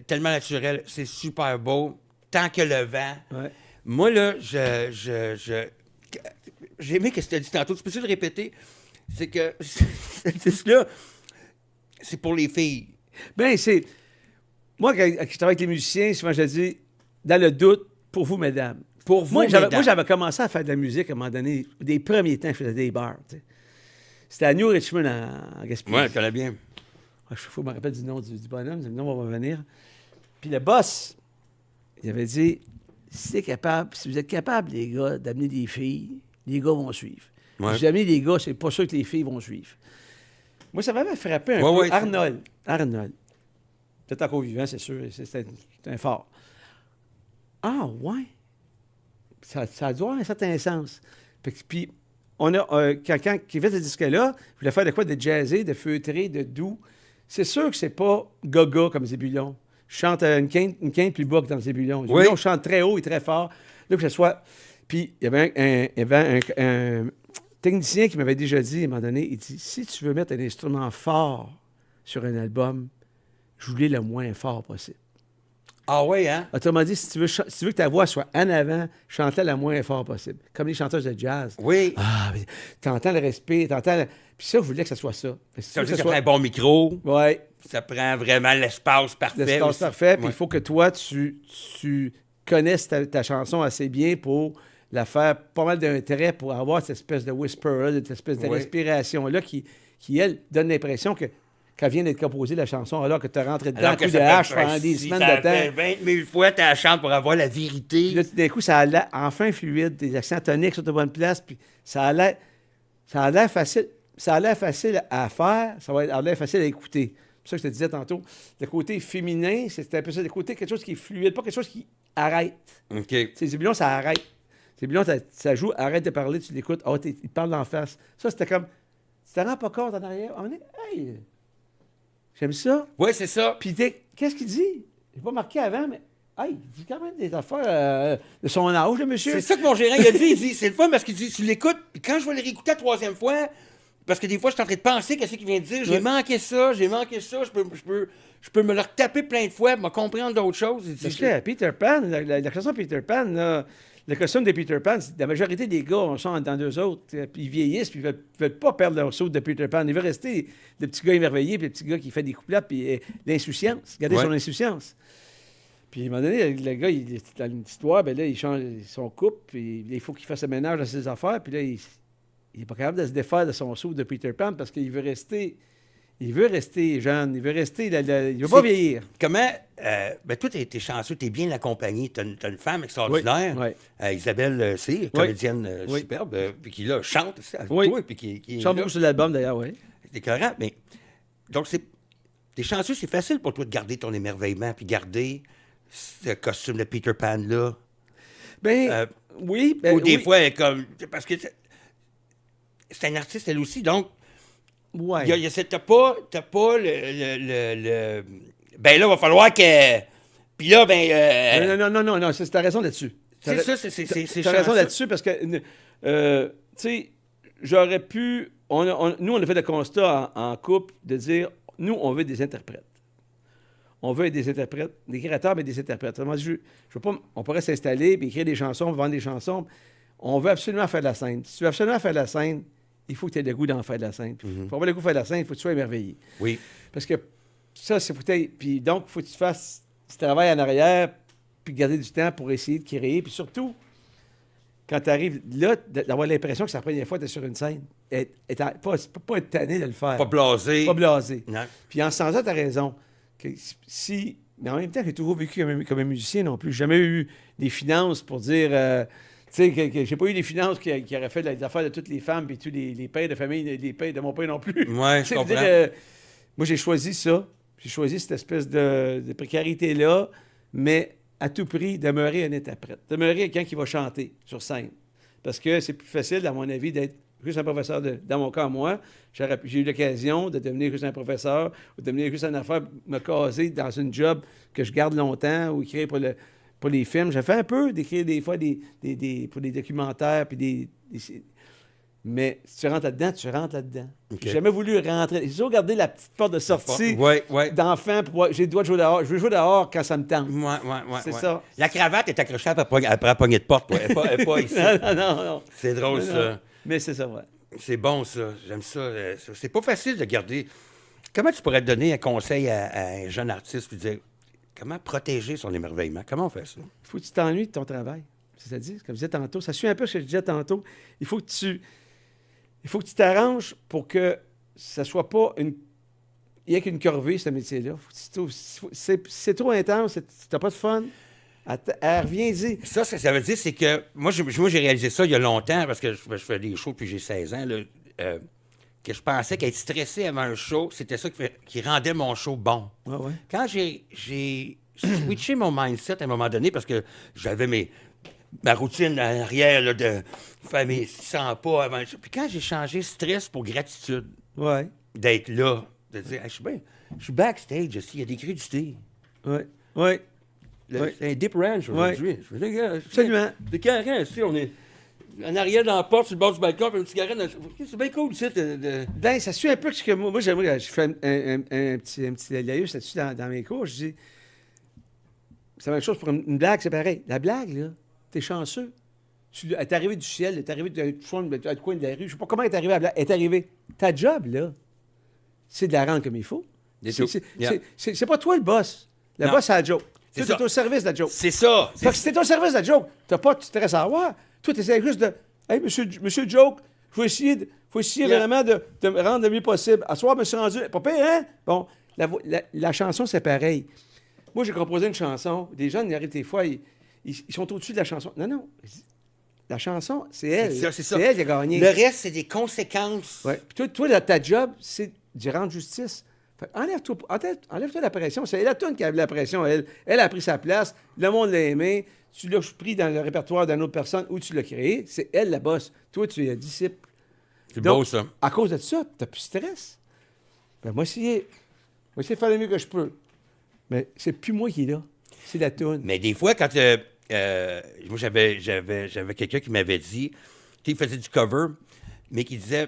Tellement naturel, c'est super beau. Tant que le vent. Ouais. Moi, là, j'ai aimé ce que tu as dit tantôt. Tu peux-tu le répéter? C'est que ce disque-là, c'est pour les filles. Ben, c'est... Moi, quand je travaille avec les musiciens, souvent, je dis, dans le doute, pour vous, mesdames. Pour vous, Moi, mesdames. j'avais commencé à faire de la musique à un moment donné. Des premiers temps, je faisais des bars. Tu sais. C'était à New Richmond, en Gaspésie. Ouais, je connais bien. Je me rappelle du nom du bonhomme. Le nom va revenir. Puis le boss, il avait dit, si vous êtes capable, les gars, d'amener des filles, les gars vont suivre. Ouais. Si vous amenez des gars, c'est pas sûr que les filles vont suivre. Moi, ça m'avait frappé un peu. Ouais, Arnold. Peut-être encore vivant, c'est sûr. C'est un fort. Ah, ouais. Ça doit avoir un certain sens. Puis, on a quelqu'un qui fait ce disque-là, voulait faire de quoi? De jazzé, de feutré, de doux. C'est sûr que c'est pas gaga comme Zébulon. Je chante une quinte plus bas que dans Zébulon. Zébulon chante très haut et très fort. Là, que ce soit... Puis, il y avait un technicien qui m'avait déjà dit, à un moment donné, il dit, si tu veux mettre un instrument fort sur un album, joue-le le moins fort possible. Ah oui, hein? Autrement dit, si tu veux que ta voix soit en avant, chante-la le moins fort possible. Comme les chanteuses de jazz. Oui. Ah, t'entends le respect, Puis ça, je voulais que ce soit ça. Ça veut dire que ça prend un bon micro. Oui. Ça prend vraiment l'espace parfait. L'espace parfait, puis il faut que toi, tu connaisses ta chanson assez bien pour la faire pas mal d'un trait pour avoir cette espèce de whisper, cette espèce de respiration-là qui, elle, donne l'impression que quand vient d'être composée la chanson, alors que tu es rentré dedans, coup de hache pendant des semaines de temps. Ça fait 20 000 fois tu la chantes pour avoir la vérité. Puis là, d'un coup, ça a l'air enfin fluide, des accents toniques sur de bonne place, puis ça a l'air facile. Ça a l'air facile à faire, ça va avoir l'air facile à écouter. C'est ça que je te disais tantôt. Le côté féminin, c'est un peu ça. Le côté quelque chose qui est fluide, pas quelque chose qui arrête. OK. C'est Zébulon, ça arrête. Zébulon, ça joue, arrête de parler, tu l'écoutes, il parle d'en face. Ça, c'était comme, tu te rends pas compte en arrière. On est, hey, j'aime ça. Oui, c'est ça. Puis qu'est-ce qu'il dit? J'ai pas marqué avant, mais hey, il dit quand même des affaires de son âge, le monsieur. C'est ça que mon gérant il a dit. Il dit, c'est le fun parce qu'il dit, tu l'écoutes, puis quand je vais le réécouter la troisième fois, parce que des fois, je suis en train de penser qu'est-ce qu'il vient de dire. J'ai manqué ça, je peux me le retaper plein de fois, me comprendre d'autres choses. Parce que Peter Pan, la chanson Peter Pan, là, le costume de Peter Pan, la majorité des gars, on sent dans deux autres, puis ils vieillissent, puis ils veulent pas perdre leur saut de Peter Pan. Ils veulent rester le petit gars émerveillé, puis le petit gars qui fait des couplets, puis l'insouciance, garder son insouciance. Puis à un moment donné, le gars, dans une histoire, ben là, il change son couple, puis il faut qu'il fasse le ménage de ses affaires, puis là, il n'est pas capable de se défaire de son saut de Peter Pan parce qu'il veut rester... Il veut rester jeune, il veut rester... il veut pas vieillir. Comment... ben toi, t'es chanceux, t'es bien accompagné. T'as une femme extraordinaire, Isabelle C., comédienne superbe, puis qui, là, chante avec toi, puis qui chante beaucoup sur l'album, d'ailleurs, oui. C'est correct, mais... Donc, t'es chanceux, c'est facile pour toi de garder ton émerveillement, puis garder ce costume de Peter Pan-là. Ben, oui. Ou des fois, elle est comme... Parce que c'est un artiste, elle aussi, donc... Ouais. T'as pas le... Ben là, il va falloir que... Puis là, ben... Non, t'as raison là-dessus. C'est ça, c'est t'as raison là-dessus parce que, tu sais, j'aurais pu... Nous, on a fait le constat en couple de dire, nous, on veut des interprètes. On veut des interprètes, des créateurs, mais des interprètes. Moi, je veux pas... On pourrait s'installer, puis écrire des chansons, vendre des chansons. On veut absolument faire de la scène. Si tu veux absolument faire de la scène, il faut que tu aies le goût d'en faire de la scène. Pour avoir le goût de faire de la scène, il faut que tu sois émerveillé. Oui. Parce que ça, c'est faut que puis donc, il faut que tu fasses du travail en arrière, puis garder du temps pour essayer de créer. Puis surtout, quand tu arrives là, d'avoir l'impression que c'est la première fois que tu es sur une scène. Pas être tanné de le faire. Pas blasé. Pas blasé. Non. Puis en ce sens-là, tu as raison. Que mais en même temps, j'ai toujours vécu comme un musicien non plus. J'ai jamais eu des finances pour dire... tu sais, que j'ai pas eu les finances qui auraient fait les affaires de toutes les femmes et tous les pères de famille, les pères de mon père non plus. Ouais, je comprends. Moi, j'ai choisi ça. J'ai choisi cette espèce de précarité-là, mais à tout prix, demeurer un interprète. Demeurer quelqu'un qui va chanter sur scène. Parce que c'est plus facile, à mon avis, d'être juste un professeur. Dans mon cas, moi, j'ai eu l'occasion de devenir juste un professeur ou de devenir juste un affaire, me caser dans une job que je garde longtemps ou écrire pour les films. J'ai fait un peu d'écrire des fois pour des documentaires, puis mais si tu rentres là-dedans, tu rentres là-dedans. OK. J'ai jamais voulu rentrer. J'ai toujours gardé la petite porte de sortie Ouais. d'enfant. J'ai le droit de jouer dehors. Je veux jouer dehors quand ça me tente. Ouais. C'est ça. La cravate est accrochée après la poignée de porte. Elle n'est pas ici. Non. C'est drôle, Non. ça. Mais c'est ça, ouais. C'est bon, ça. J'aime ça. C'est pas facile de garder. Comment tu pourrais te donner un conseil à un jeune artiste et dire comment protéger son émerveillement? Comment on fait ça? Il faut que tu t'ennuies de ton travail. C'est-à-dire, comme je disais tantôt, ça suit un peu ce que je disais tantôt. Il faut que tu t'arranges pour que ça soit pas il n'y ait qu'une corvée, ce métier-là. C'est trop intense, tu n'as pas de fun. Reviens-y. Ça veut dire, c'est que moi, j'ai réalisé ça il y a longtemps parce que je fais des shows depuis j'ai 16 ans. Là, que je pensais qu'être stressé avant un show, c'était ça qui rendait mon show bon. Ouais. Quand j'ai switché mon mindset à un moment donné parce que j'avais ma routine en arrière là, de faire mes 600 pas avant le show. Puis quand j'ai changé stress pour gratitude, Ouais. d'être là, de dire hey, je suis backstage ici, il y a des crédités. Ouais. C'est un Deep Ranch aujourd'hui. Je veux dire, gars, Absolument. c'est carré, ici, on est en arrière dans la porte, sur le bord du balcon, puis une cigarette. C'est bien cool, ici. Ben, ça suit un peu ce que moi j'aimerais. Je fais un petit laïus là-dessus dans mes cours. Je dis, c'est la même chose pour une blague, c'est pareil. La blague, là, t'es chanceux. Elle est arrivée du ciel, elle est arrivée d'un coin de la rue. Je sais pas comment elle est arrivée à la blague. Elle est arrivée. Ta job, là, c'est de la rendre comme il faut. C'est pas toi le boss. Le boss, c'est la joke. Toi, t'es au service de la joke. C'est ça. Fait que si t'es au service de la joke, t'as pas de stress à avoir. Toi, t'essaies juste de. Hey, monsieur Joke, faut essayer vraiment de me rendre le mieux possible. À soir, je me suis rendu. Pas pire, hein? Bon, la chanson, c'est pareil. Moi, j'ai composé une chanson. Des gens, ils arrivent des fois, ils sont au-dessus de la chanson. Non. La chanson, c'est elle. C'est ça. C'est elle qui a gagné. Le reste, c'est des conséquences. Ouais. Puis toi, ta job, c'est d'y rendre justice. Fait, enlève-toi la pression. C'est la toune qui avait la pression. Elle a pris sa place. Le monde l'a aimé. Tu l'as pris dans le répertoire d'une autre personne ou tu l'as créé. C'est elle la boss. Toi, tu es disciple. C'est Donc, beau, ça. À cause de ça, tu n'as plus de stress. Ben, moi, essayer de faire le mieux que je peux. Mais c'est plus moi qui est là. C'est la toune. Mais des fois, quand moi, j'avais quelqu'un qui m'avait dit, il faisait du cover, mais qui disait,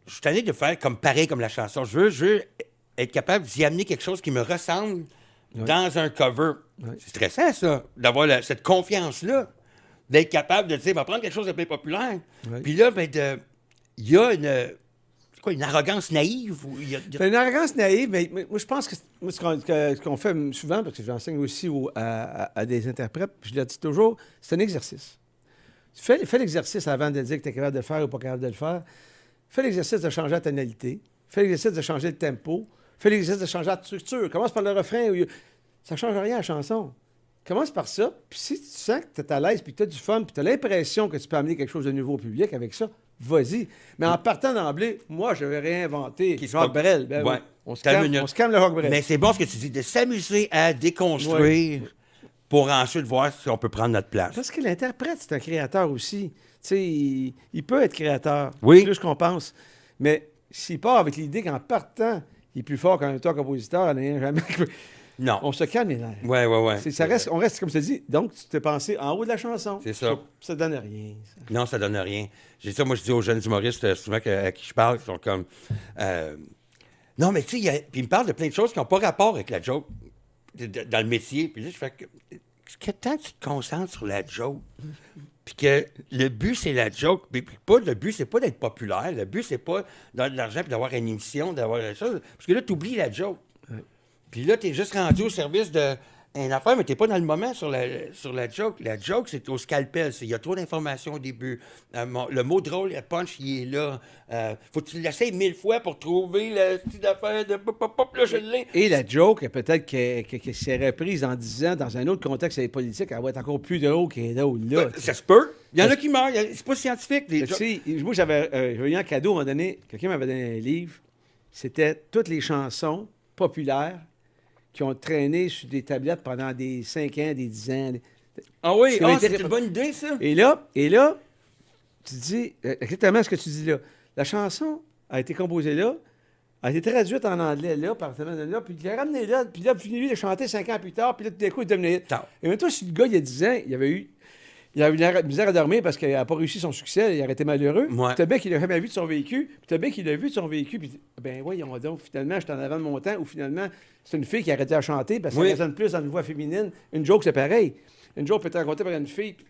je suis tanné de faire pareil comme la chanson. Je veux être capable d'y amener quelque chose qui me ressemble dans un cover. Ouais. C'est stressant, ça, d'avoir cette confiance-là, d'être capable de dire, on va prendre quelque chose de bien populaire. Ouais. Puis là, il y a une arrogance naïve? C'est une arrogance naïve, mais moi, je pense que ce qu'on fait souvent, parce que j'enseigne aussi à des interprètes, puis je le dis toujours, c'est un exercice. Fais l'exercice avant de dire que tu es capable de le faire ou pas capable de le faire. Fais l'exercice de changer la tonalité. Fais l'exercice de changer le tempo. Fais l'exercice de changer la structure. Commence par le refrain. Ça ne change rien à la chanson. Commence par ça. Puis si tu sens que tu es à l'aise, puis que tu as du fun, puis tu as l'impression que tu peux amener quelque chose de nouveau au public avec ça, vas-y. Mais en partant d'emblée, moi, je vais réinventer Jacques Brel. Ben, Ouais. on se calme le Jacques Brel. Mais c'est bon ce que tu dis, de s'amuser à déconstruire pour ensuite voir si on peut prendre notre place. Parce que l'interprète, c'est un créateur aussi. Tu sais, il peut être créateur, Oui. plus qu'on pense. Mais s'il part avec l'idée qu'en partant, il est plus fort qu'un auteur-compositeur, jamais. Non. On se calme les nerfs. Ouais. On reste, comme je te dis, donc tu t'es pensé en haut de la chanson. C'est ça. Ça donne rien. Ça. Non, ça donne rien. Moi, je dis aux jeunes humoristes, souvent à qui je parle, ils sont comme... non, mais tu sais, puis ils me parlent de plein de choses qui n'ont pas rapport avec la joke dans le métier. Puis là, je fais que tant que tu te concentres sur la joke, puis que le but, c'est la joke, mais le but, c'est pas d'être populaire. Le but, c'est pas d'avoir de l'argent puis d'avoir une émission, d'avoir la chose. Parce que là, tu oublies la joke. Ouais. Puis là, tu es juste rendu au service d'une affaire, mais tu n'es pas dans le moment sur la joke. La joke, c'est au scalpel. Il y a trop d'informations au début. Le mot drôle, le punch, il est là. Faut que tu l'essayes 1000 fois pour trouver le style d'affaire de pop, là, je l'ai. Et la joke, peut-être qu'elle s'est reprise en 10 ans dans un autre contexte politique, elle va être encore plus drôle qu'elle est là. Ça se peut. Il y en a qui meurent. C'est pas scientifique. Tu sais, moi, j'avais eu un cadeau à un moment donné. Quelqu'un m'avait donné un livre. C'était toutes les chansons populaires qui ont traîné sur des tablettes pendant des 5 ans, des 10 ans. Ah oui, été- c'est une bonne idée, ça. Et là, tu dis exactement ce que tu dis là. La chanson a été composée là, a été traduite en anglais là, par là, puis il l'a ramené là, puis là, puis lui, il a chanté 5 ans plus tard, puis là, tout d'un coup, il devenait hit. Attends. Et même toi, si le gars, il y a 10 ans, il avait eu la misère à dormir parce qu'il n'a pas réussi son succès, il aurait été malheureux. Ouais. Puis t'as bien qu'il l'a jamais vu de son véhicule, puis t'as bien qu'il l'a vu de son véhicule, puis ben voyons donc, finalement, j'étais en avant de mon temps, ou finalement, c'est une fille qui a arrêté à chanter parce que Oui. ça résonne plus dans une voix féminine. Une joke, c'est pareil. Une joke peut être racontée par une fille, puis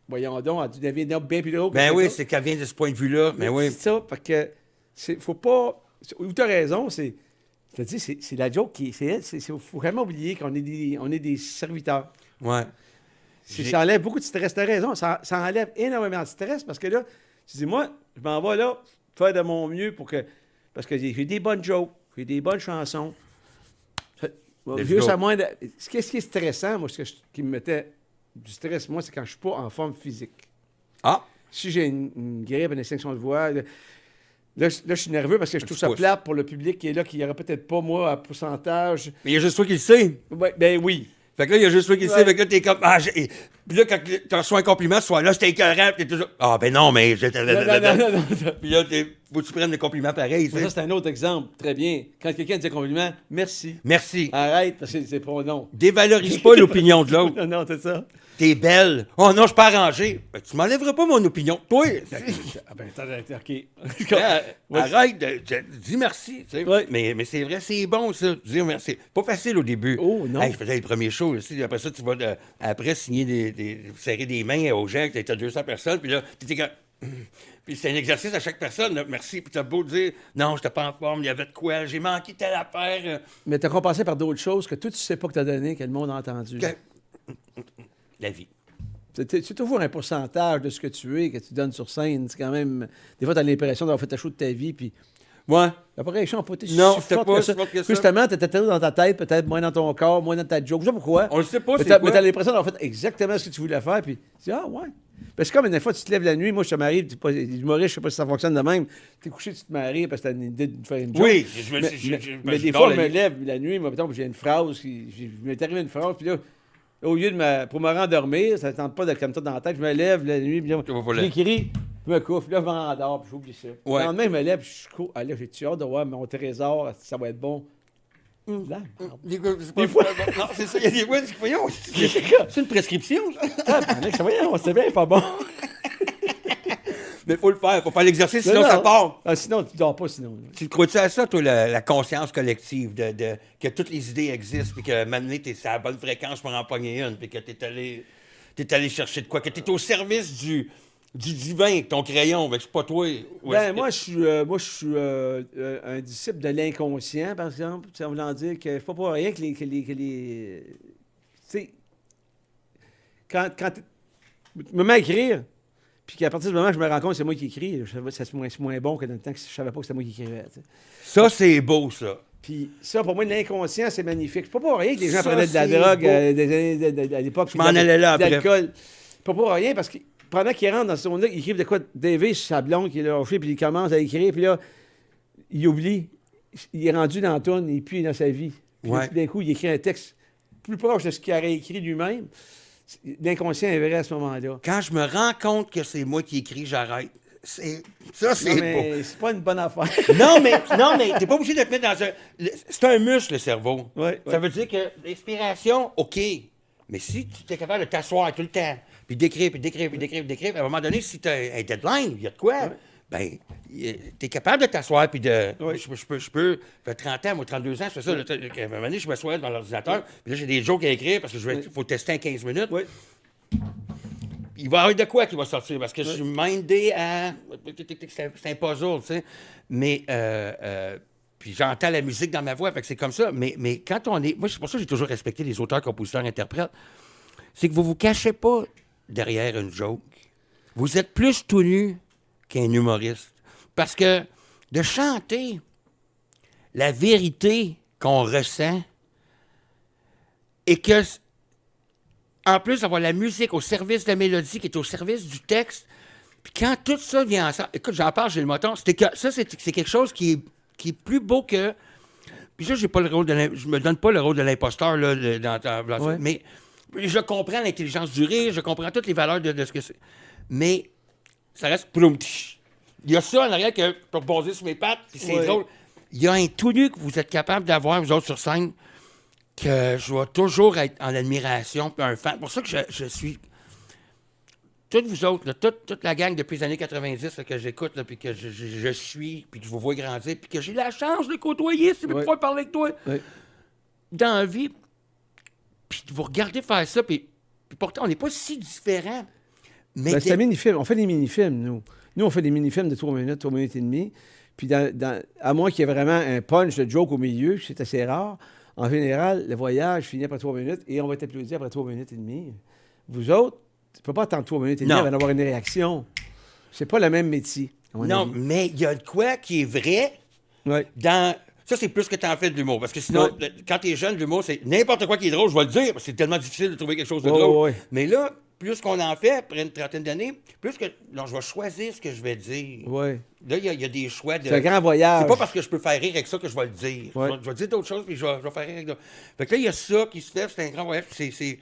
voyons donc, elle devient bien plus drôle. Ben que oui, ça. c'est qu'elle vient de ce point de vue-là. Ben oui. C'est ça, parce que faut pas. Où t'as raison, c'est la joke qui faut vraiment oublier qu'on est on est des serviteurs. Ouais. Ça enlève beaucoup de stress. T'as raison, ça enlève énormément de stress parce que là, tu dis, moi, je m'en vais là, faire de mon mieux parce que j'ai des bonnes jokes, j'ai des bonnes chansons. Let's Juste go. à moins de. Ce qui est stressant, moi, qui me mettait du stress, moi, c'est quand je suis pas en forme physique. Ah, Si j'ai une grippe, une extinction de voix, là, je suis nerveux parce que je trouve ça pousse. plate pour le public qui est là, qui n'aurait peut-être pas, moi, à pourcentage. mais il y a juste toi qui le sais. Ouais, ben oui. Fait que là, il y a juste toi qui le Ouais. sais. Fait que là, t'es comme. Ah, puis là, quand tu reçois un compliment, ce soir-là, c'était écœurant, puis t'es toujours. Ah, ben non, mais. Non. Puis là, faut que tu prennes le compliment pareil, tu Ça, sais. c'est un autre exemple. Très bien. Quand quelqu'un dit un compliment, merci. Merci. Arrête, parce que c'est pas non. Dévalorise pas l'opinion de l'autre. Non, c'est ça. T'es belle. Oh non, je suis pas arrangé. Ben, tu m'enlèveras pas mon opinion. Toi, Ah ben, attends, OK. arrête, dis merci. Tu sais. Ouais. Mais c'est vrai, c'est bon, ça. Dire merci. Pas facile au début. Oh, non. Hey, je faisais les premiers shows. Aussi. Après ça, tu vas après signer serrer des mains aux gens, que t'as 200 personnes, puis là, t'étais comme. Puis c'est un exercice à chaque personne, là. Merci. Puis t'as beau dire, non, j'étais pas en forme, il y avait de quoi, j'ai manqué telle affaire. Mais t'as compensé par d'autres choses que toi, tu sais pas que t'as donné, que le monde a entendu. La vie. C'est toujours un pourcentage de ce que tu es, que tu donnes sur scène. C'est quand même. Des fois, tu as l'impression d'avoir fait ta show de ta vie, puis Ouais. la progression n'a pas été Non, si c'était forte pas que si ça. forte que ça. Justement, tu étais tellement dans ta tête, peut-être moins dans ton corps, moins dans ta joke. Je sais pas pourquoi. On le sait pas, Mais c'est t'as quoi. l'impression d'avoir fait exactement ce que tu voulais faire, puis tu dis, ah ouais. Parce que comme une fois, tu te lèves la nuit, moi, je m'arrive, humoriste, je sais pas si ça fonctionne de même. Tu es couché, tu te maries parce que tu as une idée de faire une joke. Oui, Mais des fois, je me lève la nuit, moi, mettons, j'ai une phrase, il m'est arrivé une phrase, puis là, au lieu pour me rendormir, ça ne tente pas d'être comme ça dans la tête, je me lève la nuit, puis là, Tu vas pas là. j'écris, je me couche, puis là, je m'endors, puis j'oublie ça. Ouais. Le lendemain, je me lève, puis je cours. Ah là, j'ai hâte de voir mon trésor, ça va être bon. Là, Des fois. Non, c'est ça, il y a des fois, voyons, c'est une prescription, ça. ça va, c'est bien pas bon. Mais faut le faire, faut faire l'exercice, sinon Non, ça non. part. Ah, sinon, tu dors pas, sinon. Tu crois-tu à ça, toi, la conscience collective, que toutes les idées existent, puis que maintenant, t'es à la bonne fréquence pour en pogner une, puis que t'es allé chercher de quoi, que t'es au service du divin avec ton crayon, mais c'est pas toi. Moi, je suis un disciple de l'inconscient, par exemple. Ça voulant dire que c'est pas pour rien que les tu sais, quand je me mets à écrire, puis qu'à partir du moment où je me rends compte que c'est moi qui écris, c'est moins bon que dans le temps que je savais pas que c'était moi qui écrivais. Tu sais. Ça, c'est beau, ça. Puis ça, pour moi, l'inconscient, c'est magnifique. C'est pas pour rien que les gens Ça, prenaient de la c'est drogue beau. à l'époque. Je m'en allais là après. D'alcool. Pas pour rien, parce que pendant qu'ils rentrent dans ce monde-là, ils écrivent de quoi Davis, sa blonde qui est lâchée, puis il commence à écrire, puis là, il oublie. Il est rendu dans la tourne, et puis dans sa vie. Puis là, Ouais. tout d'un coup, il écrit un texte plus proche de ce qu'il aurait écrit lui-même. L'inconscient est vrai à ce moment-là. Quand je me rends compte que c'est moi qui écris, j'arrête. Ça, c'est Non, beau. mais c'est pas une bonne affaire. Non, mais t'es pas obligé de te mettre dans un. C'est un muscle, le cerveau. Ouais, Ça veut dire que l'inspiration, OK. Mais si tu es capable de t'asseoir tout le temps, puis d'écrire, à un moment donné, si tu as un deadline, il y a de quoi, ben, tu es capable de t'asseoir, puis de. Ouais. Je peux. Ça fait 30 ans, moi, 32 ans, je fais ça. Là, à un moment donné, je m'assois dans l'ordinateur, puis là, j'ai des jokes à écrire parce que faut tester en 15 minutes. Oui. Il va y avoir de quoi qui va sortir parce que je suis mindé à. C'est un puzzle, tu sais. Mais. Puis j'entends la musique dans ma voix, fait que c'est comme ça. Mais quand on est. Moi, c'est pour ça que j'ai toujours respecté les auteurs, compositeurs, interprètes. C'est que vous vous cachez pas derrière une joke. Vous êtes plus tout nu qu'un humoriste. Parce que de chanter la vérité qu'on ressent et que. En plus d'avoir la musique au service de la mélodie, qui est au service du texte, puis quand tout ça vient ensemble... Écoute, j'en parle, j'ai le moton. Ça, c'est quelque chose qui est plus beau que Puis ça, j'ai pas le rôle je me donne pas le rôle de l'imposteur, là, Ouais. mais je comprends l'intelligence du rire, je comprends toutes les valeurs de ce que c'est. Mais ça reste ploum. Il y a ça en arrière que je peux reposer sur mes pattes, puis c'est Ouais. drôle. Il y a un tout nu que vous êtes capable d'avoir, vous autres, sur scène, que je vais toujours être en admiration, puis un fan. C'est pour ça que je suis... Toutes vous autres, là, toute la gang depuis les années 90 là, que j'écoute, là, puis que je suis, puis que je vous vois grandir, puis que j'ai la chance de côtoyer, si je peux pouvoir parler avec toi, Ouais. dans la vie, puis de vous regarder faire ça, puis pourtant, on n'est pas si différents. Mais Ben, c'est un mini-film. On fait des mini-films, nous. Nous, on fait des mini-films de 3 minutes et demie. Puis, à moins qu'il y ait vraiment un punch de joke au milieu, c'est assez rare, en général, le voyage finit après 3 minutes et on va t'applaudir après 3 minutes et demie. Vous autres, tu peux pas attendre 3 minutes et demie avant d'avoir une réaction. C'est pas le même métier. Non, mais il y a de quoi qui est vrai Ouais. dans... Ça, c'est plus que tu en fais de l'humour. Parce que sinon, quand tu es jeune, l'humour, c'est n'importe quoi qui est drôle, je vais le dire, parce que c'est tellement difficile de trouver quelque chose de drôle. Ouais. Mais là, plus qu'on en fait, après une trentaine d'années, plus que... Non, je vais choisir ce que je vais dire. Ouais. Là, il y a des choix de... C'est un grand voyage. C'est pas parce que je peux faire rire avec ça que je vais le dire. Ouais. Je vais dire d'autres choses, puis je vais faire rire avec d'autres. Fait que là, il y a ça qui se fait, c'est un grand voyage, Puis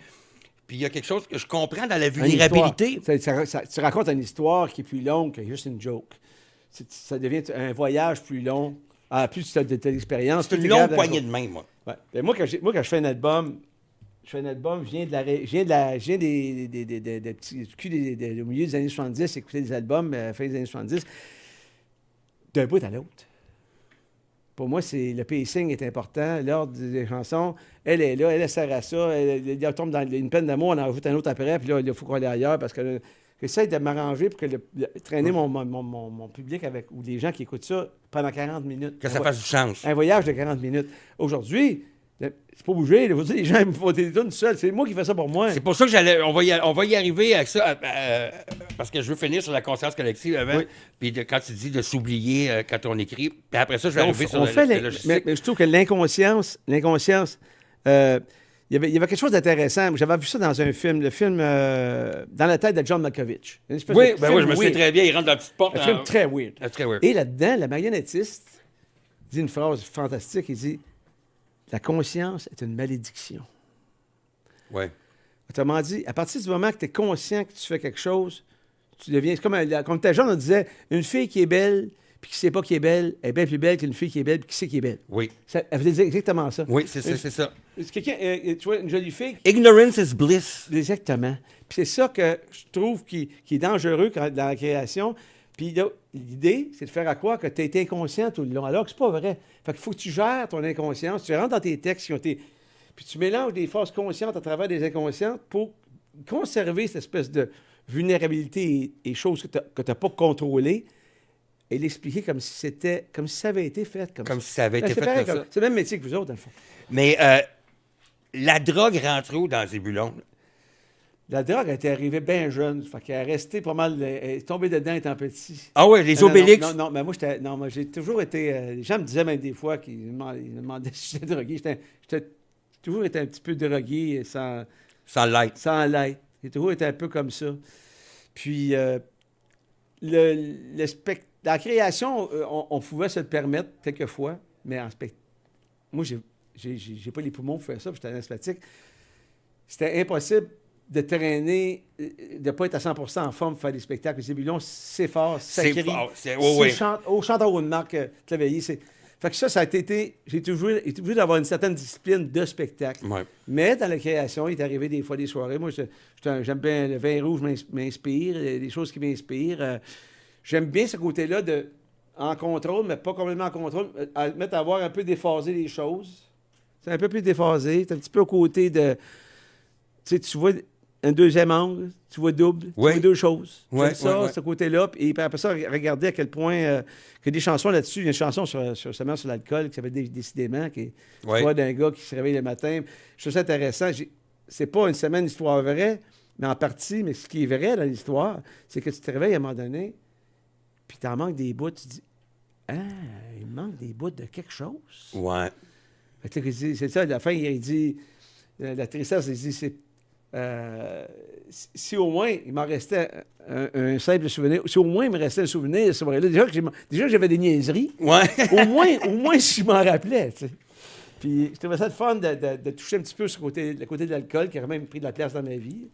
il y a quelque chose que je comprends dans la vulnérabilité. Tu racontes une histoire qui est plus longue que juste une joke. Ça devient un voyage plus long. Plus tu as de l'expérience. C'est une longue poignée de main, moi. Ouais. Ben, moi, quand je fais un album, je viens des petits culs au milieu des années 70, écouter des albums fin des années 70, d'un bout à l'autre. Pour moi, le pacing est important, l'ordre des chansons. Elle est là, elle sert à ça. Elle tombe dans une peine d'amour, on en rajoute un autre après, puis là, il faut qu'on aille ailleurs parce que j'essaie de m'arranger pour traîner mon public ou les gens qui écoutent ça pendant 40 minutes. Que ça fasse du sens. Un voyage de 40 minutes. Aujourd'hui, c'est pas obligé. Là, les gens me font des tunes seuls. C'est moi qui fais ça pour moi. C'est pour ça que on va y arriver avec ça, parce que je veux finir sur la conscience collective avant, puis quand tu dis de s'oublier quand on écrit, puis après ça, je vais arriver sur le logistique. Mais je trouve que l'inconscience, il y avait quelque chose d'intéressant. J'avais vu ça dans un film, le film Dans la tête de John Malkovich. Oui, je me souviens très bien, il rentre dans la petite porte. Un film très weird. Très weird. Et là-dedans, la marionnettiste dit une phrase fantastique. Il dit « La conscience est une malédiction. » Oui. Autrement dit, à partir du moment que tu es conscient que tu fais quelque chose, tu deviens... C'est comme ta jeune, on disait, une fille qui est belle puis qui ne sait pas qui est belle, elle est bien plus belle qu'une fille qui est belle puis qui sait qui est belle. Oui. Elle faisait dire exactement ça. Oui, c'est ça. Quelqu'un, tu vois, une jolie fille... Ignorance is bliss. Exactement. Puis c'est ça que je trouve qui est dangereux dans la création. Puis là, l'idée, c'est de faire à croire que tu es inconscient tout le long, alors que c'est pas vrai. Fait qu'il faut que tu gères ton inconscience, tu rentres dans tes textes qui ont été... Puis tu mélanges des forces conscientes à travers des inconscientes pour conserver cette espèce de vulnérabilité et choses que tu n'as pas contrôlées et l'expliquer comme si ça avait été fait comme si ça avait été fait pareil, comme ça. C'est le même métier que vous autres, dans le fond. Mais la drogue rentre où dans Zébulon? La drogue elle était arrivée bien jeune. Fait qu'elle est restée pas mal... Elle est tombée dedans étant petit. Ah oui, les Obélix? Non, mais moi, j'ai toujours été... les gens me disaient même des fois qu'ils me demandaient si j'étais drogué. J'ai toujours été un petit peu drogué sans l'être. Sans l'être. J'ai toujours été un peu comme ça. Puis, la création, on pouvait se le permettre quelquefois, mais en spectacle... Moi, j'ai pas les poumons pour faire ça, puis j'étais asthmatique. C'était impossible de traîner, de ne pas être à 100% en forme pour faire des spectacles. Les Zébulon, c'est fort, c'est sacré. Au chanteur ou de marque, Claveillé, c'est... Fait que ça a été... J'ai toujours été obligé d'avoir une certaine discipline de spectacle. Ouais. Mais dans la création, il est arrivé des fois des soirées. Moi, j'aime bien le vin rouge m'inspire, des choses qui m'inspirent. J'aime bien ce côté-là en contrôle, mais pas complètement en contrôle, à avoir un peu déphasé les choses. C'est un peu plus déphasé. C'est un petit peu au côté de... Tu vois un deuxième angle, tu vois double, tu vois deux choses. Ouais, ce côté-là. Et après ça, regardez à quel point... qu'il y a des chansons là-dessus. Il y a une chanson sur l'alcool qui s'appelle Décidément, qui est l'histoire d'un gars qui se réveille le matin. Je trouve ça intéressant. C'est pas une semaine d'histoire vraie, mais en partie. Mais ce qui est vrai dans l'histoire, c'est que tu te réveilles à un moment donné, puis tu en manques des bouts. Tu dis, il manque des bouts de quelque chose. Ouais. C'est ça, à la fin, il dit... La tristesse, il dit, c'est... si au moins il m'en restait un simple souvenir, si au moins il me restait un souvenir de ce soirée-là, déjà que j'avais des niaiseries, ouais. au moins si je m'en rappelais, tu sais. Puis je trouvais ça le fun de toucher un petit peu sur le côté de l'alcool, qui a quand même pris de la place dans ma vie.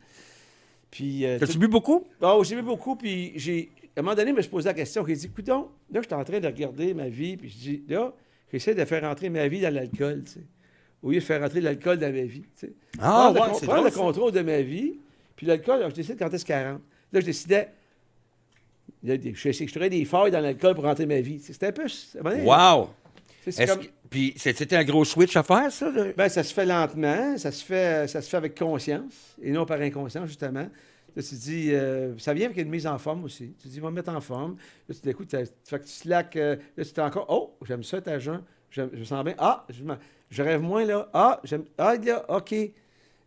Puis... T'as-tu bu beaucoup? Oh, j'ai bu beaucoup, puis à un moment donné, je me suis posé la question, j'ai dit, coudonc, là, je suis en train de regarder ma vie, puis je dis, là, j'essaie de faire rentrer ma vie dans l'alcool, tu sais, au lieu de faire rentrer l'alcool dans ma vie, tu sais. Ah, Prendre c'est prendre drôle, le contrôle de ma vie, puis l'alcool, alors, je décide quand est-ce qu'il rentre. Là, je décidais, je ferais des failles dans l'alcool pour rentrer ma vie. C'était un peu... à un moment donné, Wow! c'est comme... Puis c'était un gros switch à faire, ça? Ben, ça se fait lentement, ça se fait avec conscience, et non par inconscience, justement. Là, tu te dis, ça vient avec une mise en forme aussi. Tu te dis, va me mettre en forme. Là, tout d'un coup, fait que tu slack, là, tu t'es encore, oh, j'aime ça, ta jeun. Je me sens bien. Ah, je rêve moins, là. Ah, là, OK.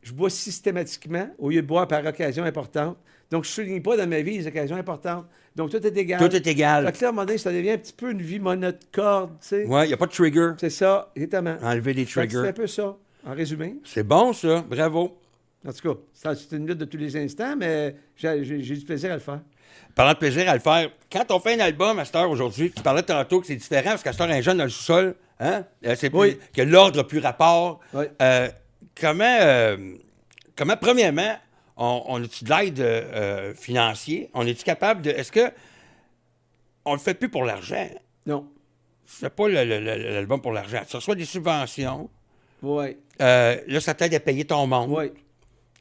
Je bois systématiquement au lieu de boire par occasion importante. Donc, je ne souligne pas dans ma vie les occasions importantes. Donc, tout est égal. Tout est égal. Fait que là, à un moment donné, ça devient un petit peu une vie monocorde, tu sais. Ouais, il n'y a pas de trigger. C'est ça, exactement. Enlever des Fait que triggers. c'est un peu ça, en résumé. C'est bon, ça. Bravo. En tout cas, c'est une lutte de tous les instants, mais j'ai du plaisir à le faire. Parlant de plaisir à le faire, quand on fait un album à cette heure aujourd'hui, tu parlais tantôt que c'est différent parce qu'à cette heure, un jeune dans le sous-sol, hein? C'est plus, Oui. que l'ordre a plus rapport. Oui. Comment, premièrement, on a-tu de l'aide financière? On est-tu capable de. Est-ce que on le fait plus pour l'argent? Non. C'est pas l'album pour l'argent. Tu reçois des subventions. Oui. Là, ça t'aide à payer ton monde. Oui.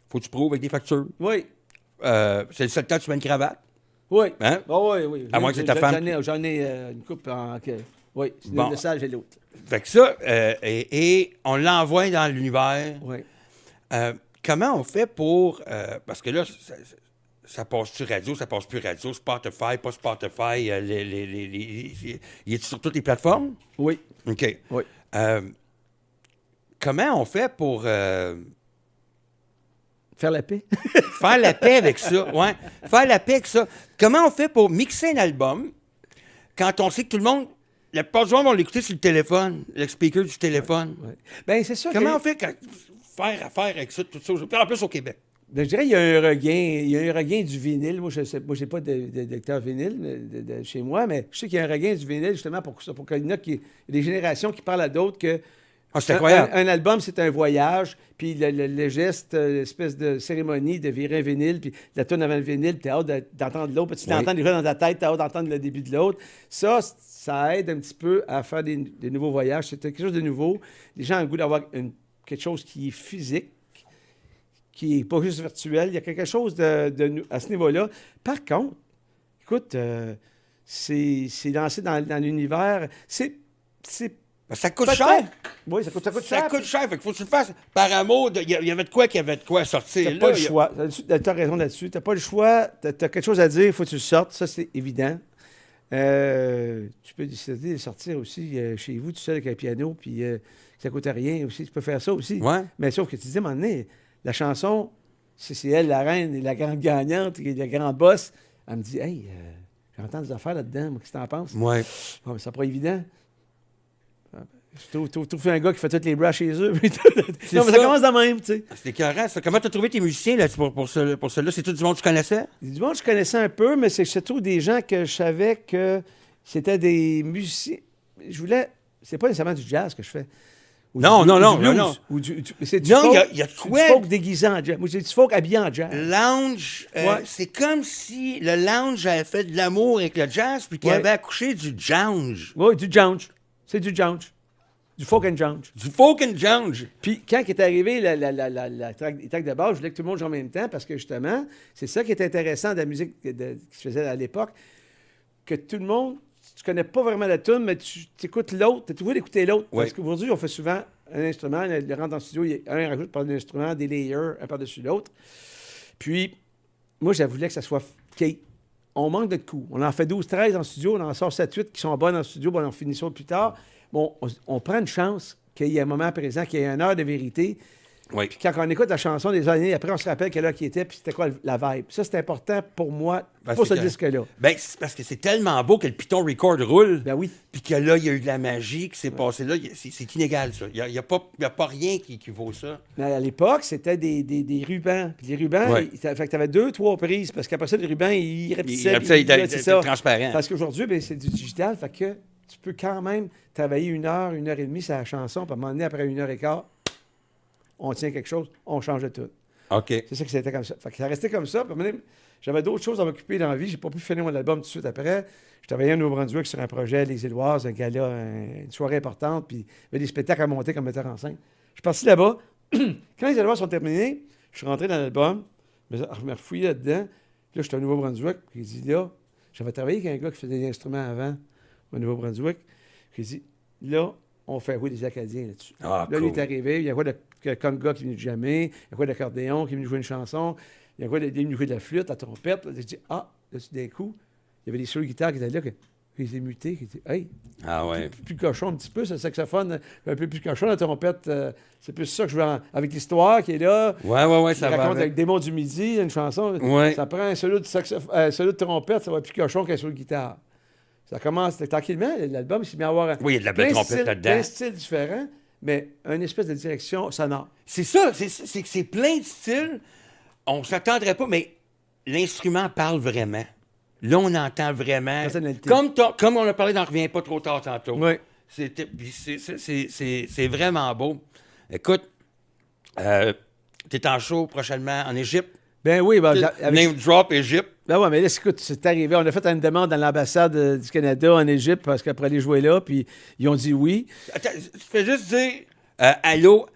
Faut que tu prouves avec des factures. Oui. C'est le seul temps que tu mets une cravate. Oui. Hein? Oh, oui, oui. À moins que c'est ta femme. J'en ai une coupe en... Oui, c'est Bon. le sage et l'autre. Fait que ça, et on l'envoie dans l'univers. Oui. Comment on fait pour... parce que là, ça passe sur radio, ça passe plus radio, Spotify, pas Spotify, il est sur toutes les plateformes? Oui. OK. Oui. Comment on fait pour Faire la paix. faire la paix avec ça? Ouais. Faire la paix avec ça. Comment on fait pour mixer un album quand on sait que tout le monde... La plupart du monde vont l'écouter sur le téléphone, le speaker du téléphone. Oui. Ben c'est ça. Comment on fait faire affaire avec ça, tout ça? En plus au Québec. Ben, je dirais qu'il y a un regain du vinyle. Moi, je n'ai pas de lecteur vinyle chez moi, mais je sais qu'il y a un regain du vinyle justement pour qu'il y en a des générations qui parlent à d'autres que Ah, c'est incroyable. un album, c'est un voyage, puis le geste, l'espèce de cérémonie de virer un vinyle, puis la tourne avant le vinyle, puis t'as hâte d'entendre l'autre, puis tu l'entends déjà dans ta tête, t'as hâte d'entendre le début de l'autre. Ça aide un petit peu à faire des nouveaux voyages. C'est quelque chose de nouveau. Les gens ont le goût d'avoir quelque chose qui est physique, qui n'est pas juste virtuel. Il y a quelque chose à ce niveau-là. Par contre, écoute, c'est lancé dans l'univers. Ça coûte Peut-être. cher. Oui, ça coûte cher. Ça coûte cher. Fait qu'il faut que tu le fasses par amour. Il y avait de quoi sortir. T'as Là, pas le choix. T'as raison là-dessus. T'as pas le choix. T'as quelque chose à dire, il faut que tu le sortes. Ça, c'est évident. Tu peux décider de sortir aussi chez vous, tout seul avec un piano, puis ça coûte rien aussi. Tu peux faire ça aussi. Ouais. Mais sauf que tu dis, à un moment donné, la chanson, c'est elle, la reine, et la grande gagnante, et le grand boss. Elle me dit, hey, j'entends des affaires là-dedans. Qu'est-ce que t'en penses? Ouais. Oh, mais c'est pas évident. Tu trouves un gars qui fait toutes les bras chez eux. Non, mais ça commence de même, tu sais. C'est écœurant, ça. Comment t'as trouvé tes musiciens là, pour ceux-là? C'est tout du monde que tu connaissais? Du monde, je connaissais un peu, mais c'est surtout des gens que je savais que c'était des musiciens. C'est pas nécessairement du jazz que je fais. Ou Non, du non, blues, non. Ou c'est du Non, folk. il y a de Du quoi? folk déguisé en jazz. Moi, j'ai du folk habillé en jazz. Lounge, Ouais. c'est comme si le lounge avait fait de l'amour avec le jazz puis qu'il Ouais. avait accouché du jounge. Oui, du jounge. C'est du jounge. Du folk and jounge. Du folk and jounge. Puis quand est arrivé les tracks de base, je voulais que tout le monde joue en même temps parce que justement, c'est ça qui est intéressant de la musique qui se faisait à l'époque, que tout le monde, tu connais pas vraiment la tune, mais tu écoutes l'autre, tu es toujours d'écouter l'autre. Oui. Parce qu'aujourd'hui, on fait souvent un instrument, il rentre dans le studio, un rajoute par l'instrument, des layers, un par-dessus l'autre. Puis, moi, je voulais que ça soit... OK, on manque de coups. On en fait 12-13 en studio, on en sort 7-8 qui sont bonnes en studio, bon, on finit ça plus tard. Bon, on prend une chance qu'il y ait un moment présent, qu'il y ait une heure de vérité. Oui. Puis quand on écoute la chanson des années après, on se rappelle quelle heure qui était, puis c'était quoi la vibe. Ça, c'est important pour moi, Ben, pour c'est ce que- disque-là. Ben, c'est parce que c'est tellement beau que le Python Record roule. Ben oui. Puis que là, il y a eu de la magie qui s'est passée là. C'est inégal, ça. Il n'y a pas rien qui vaut ça. Mais à l'époque, c'était des rubans. Puis les rubans, Ouais. fait que tu avais 2-3 prises, parce qu'après ça, le ruban, il rapetissaient. Il était c'est ça. transparent. Parce qu'aujourd'hui, ben, c'est du digital, fait que tu peux quand même travailler 1 heure et demie sur la chanson, puis à un moment donné, après 1 heure et quart, on tient quelque chose, on change de tout. OK. C'est ça que c'était comme ça. Fait que ça restait comme ça. Puis à un moment donné, j'avais d'autres choses à m'occuper dans la vie. J'ai pas pu finir mon album tout de suite après. Je travaillais à Nouveau-Brunswick sur un projet, Les Éloises, un gala, une soirée importante, puis il y avait des spectacles à monter comme metteur en scène. Je suis parti là-bas. Quand Les Éloises sont terminés, je suis rentré dans l'album, je me refouillé là-dedans. Puis là, j'étais à Nouveau-Brunswick. Puis il dit, là, j'avais travaillé avec un gars qui faisait des instruments avant au Nouveau-Brunswick. Puis il dit, là, on fait jouer des Acadiens là-dessus. Ah, Là, cool. il est arrivé, il y a quoi de conga qui est venu de jamais, il y a quoi d'accordéon qui est venu jouer une chanson, il y a quoi de jouer de la flûte, la trompette. Là, j'ai dit, là, d'un coup, il y avait des solos de guitare qui étaient là, qui étaient mutés, qui étaient, hey, Ah ouais. plus cochon un petit peu, ce saxophone, un peu plus cochon, la trompette, c'est plus ça que je veux, avec l'histoire qui est là. Ouais, Il ça va. raconte avec. avec Démon du Midi, une chanson. Ouais. Ça prend un solo de trompette, ça va être plus cochon qu'un solo de guitare. Ça commence tranquillement, l'album, il s'est mis à avoir Oui, il y a de la belle trompette là-dedans. plein de styles différents, mais une espèce de direction sonore. C'est ça, c'est que c'est plein de styles. On s'attendrait pas, mais l'instrument parle vraiment. Là, on entend vraiment. Personnalité. Comme on a parlé dans Reviens pas trop tard tantôt. Oui. C'est vraiment beau. Écoute, t'es en show prochainement en Égypte. Ben oui, ben, Name drop Égypte. Ben ouais, mais là, écoute, c'est arrivé. On a fait une demande dans l'ambassade du Canada en Égypte parce qu'après aller jouer là, puis ils ont dit oui. Attends, tu fais juste dire allô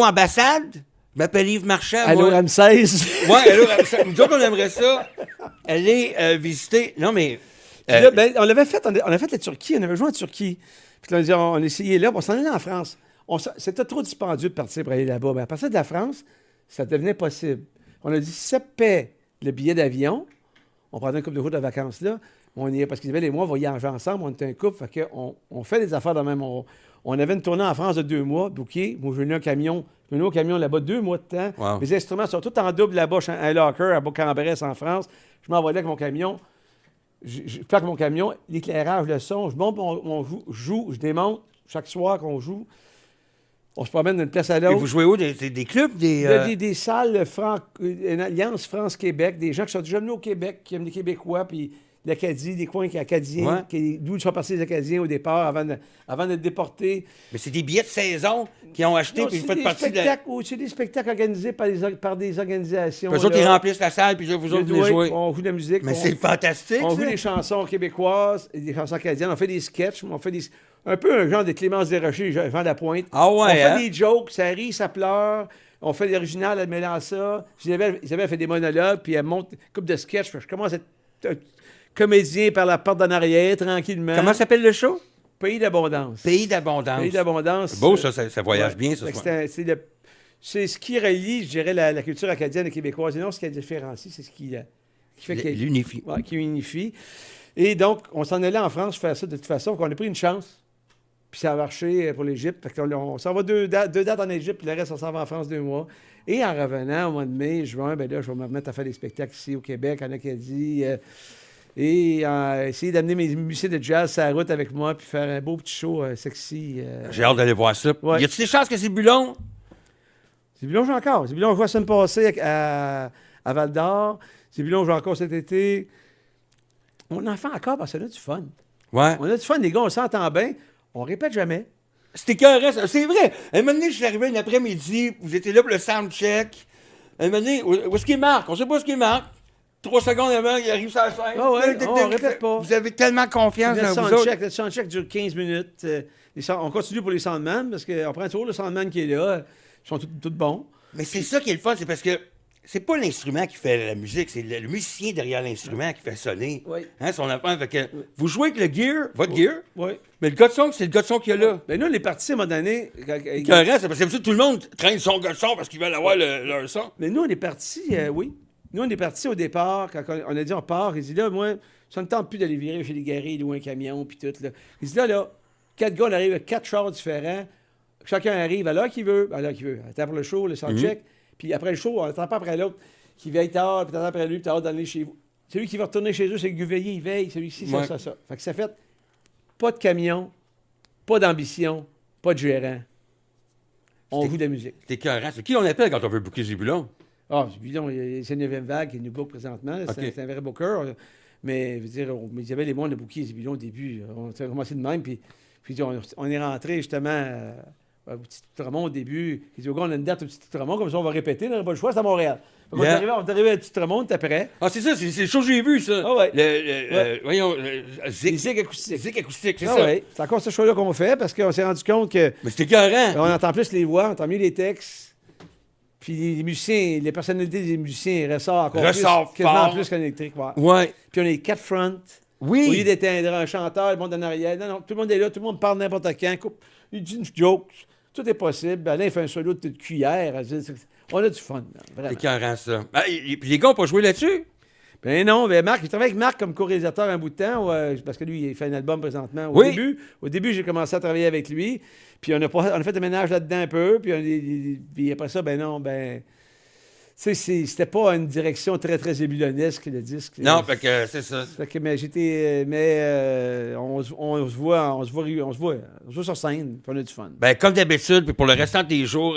ambassade? Je m'appelle Yves Marchand. Allô, moi. Ramsès? Ouais, allô Ramsès. Nous autres, on aimerait ça. Aller visiter. Non, mais. Puis là, ben, on a fait la Turquie, on avait joué en Turquie. Puis là, on a dit, on a essayé là, puis on s'en allait en France. C'était trop dispendieux de partir pour aller là-bas. Mais à partir de la France, ça devenait possible. On a dit, si ça paie le billet d'avion, on prendrait un couple de jours de vacances là. On y est, parce qu'ils avaient les mois, on va y aller ensemble, on était un couple, fait on fait des affaires de même. On avait une tournée en France de 2 mois, booké. Moi, je venais au camion là-bas 2 mois de temps. Wow. Les instruments sont tous en double là-bas, un locker à Bourg-en-Bresse en France. Je m'envoie là avec mon camion. Je plaque mon camion, l'éclairage, le son, je monte, on joue, je démonte chaque soir qu'on joue. On se promène d'une place à Et l'autre. vous jouez où? Des clubs? Il y a des salles, une alliance France-Québec, des gens qui sont déjà venus au Québec, qui aiment les Québécois, puis l'Acadie, des coins acadiens, d'où ils sont partis les Acadiens au départ, avant d'être déportés. Mais c'est des billets de saison qu'ils ont achetés, puis vous faites partie de. C'est des spectacles organisés par des organisations. Eux autres, ils remplissent la salle, puis là, vous autres, venez jouer. On joue de la musique. Mais c'est fantastique, On ça. joue des chansons québécoises, et des chansons acadiennes, on fait des sketchs, on fait un peu un genre de Clémence Desrochers, Jean Lapointe. Ah ouais, On fait hein? des jokes, ça rit, ça pleure. On fait l'original, elle mélange ça. Isabelle fait des monologues, puis elle monte une couple de sketchs. Je commence à être comédien par la porte d'en arrière, tranquillement. Comment s'appelle le show? Pays d'abondance. Pays d'abondance. Pays d'abondance. C'est beau, ça voyage bien, ça. Fait que c'est ce qui relie, je dirais, la culture acadienne et québécoise. Et non, ce qui la différencie, c'est ce qui fait qu'elle L'unifie. Ouais, qui unifie. Et donc, on s'en allait en France faire ça de toute façon. On a pris une chance. Puis ça a marché pour l'Égypte. Fait qu'on s'en va 2 dates en Égypte, puis le reste, on s'en va en France 2 mois. Et en revenant, au mois de mai, juin, ben là, je vais me remettre à faire des spectacles ici au Québec, en Acadie. Et essayer d'amener mes musiciens de jazz sur la route avec moi, puis faire un beau petit show sexy. J'ai hâte d'aller voir ça. Ouais. Y a-t-il des chances que c'est Bulon? Zébulon joue encore. Zébulon joue la semaine passée à Val-d'Or. Zébulon joue encore cet été. On en fait encore parce qu'on a du fun. Ouais. On a du fun, les gars, on s'entend bien. On répète jamais. C'était écœurant, ça. C'est vrai. Un moment donné, je suis arrivé un après-midi, vous étiez là pour le soundcheck. Un moment donné, où est-ce qu'il marque? On sait pas où est-ce qu'il marque. 3 secondes avant, il arrive sur la scène. Ah ouais, on répète pas. Vous avez tellement confiance dans vous autres. Le soundcheck dure 15 minutes. On continue pour les soundman parce qu'on prend toujours le soundman qui est là. Ils sont tous bons. Mais c'est ça qui est le fun, c'est parce que c'est pas l'instrument qui fait la musique, c'est le musicien derrière l'instrument qui fait sonner. Oui. Hein, son affaire. Fait que vous jouez avec le gear, votre gear, Oui. mais le gars de son, c'est le gars de son qu'il y a là. Ben nous, on est partis à un moment donné. Écœurant, c'est parce que tout le monde traîne son gars de son parce qu'ils veulent avoir leur son. Mais nous, on est partis, oui. Nous, on est partis au départ, quand on a dit on part. Il dit là, moi, ça ne me tente plus d'aller virer chez les guerriers, louer un camion, puis tout. Là. Il dit là, 4 gars, on arrive avec 4 chars différents. Chacun arrive à l'heure qu'il veut. À l'heure qu'il veut. Attends pour le show, le soundcheck. Puis après le show, on n'attend pas après l'autre qui veille tard, puis t'attends après lui, puis t'as hâte d'aller chez vous. Celui qui va retourner chez eux, c'est le gouveiller, il veille. Celui-ci, Ouais. ça. Fait que ça fait pas de camion, pas d'ambition, pas de gérant. On joue de la musique. C'est écœurant. C'est qui on appelle quand on veut booker Zébulon? Ah, Zébulon, c'est une 9e vague qui nous book présentement. OK. C'est un vrai booker. Mais, je veux dire, mais Isabelle et moi, on a booké Zébulon au début. On a commencé de même, puis on est rentré justement au Petit Outremont au début. Il dit, au gars, on a une date au Petit Outremont, comme ça, on va répéter, on n'a pas le choix, c'est à Montréal. Fait qu'on Yeah. on est arrivé à Petit Outremont, t'es prêt. Ah, c'est ça, c'est le show que j'ai vu, ça. Ah ouais. Voyons, Les Zik zig acoustiques. Zik acoustique, c'est Ah ça. ouais. C'est encore ce choix-là qu'on fait parce qu'on s'est rendu compte que Mais c'était écœurant. on entend plus les voix, on entend mieux les textes. Puis les musiciens, les personnalités des musiciens ressortent encore Ressortent plus, quasiment fort. plus qu'un électrique. Ouais. Ouais. Puis on est 4 fronts. Au lieu Oui. d'éteindre un chanteur, le monde en arrière. Non, tout le monde est là, tout le monde parle n'importe quand. Il dit une joke. Tout est possible. Alain fait un solo de cuillère. On a du fun, là, C'est vraiment. écœurant, ça. Ah, puis les gars ont pas joué là-dessus? Ben non, ben Marc, je travaille avec Marc comme co-réalisateur un bout de temps, parce que lui, il fait un album présentement. Oui. Au début, j'ai commencé à travailler avec lui, puis on a fait le ménage là-dedans un peu, puis après ça, ben non, ben... Tu sais, c'était pas une direction très, très ébulonesque, le disque. Non, fait que c'est ça. Fait que, mais on se voit sur scène, puis on a du fun. Ben, comme d'habitude, puis pour le restant des jours,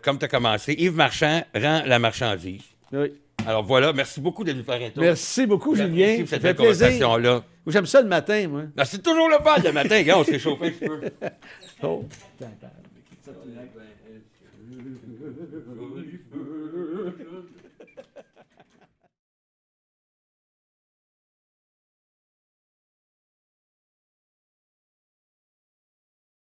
comme tu as commencé, Yves Marchand rend la marchandise. Oui. Alors voilà, merci beaucoup de nous faire un tour. Merci beaucoup, Julien. Merci pour Ça cette fait belle plaisir. conversation-là. J'aime ça le matin, moi. Ah, c'est toujours le fun le matin, gars, on se réchauffe un petit peu. Oh.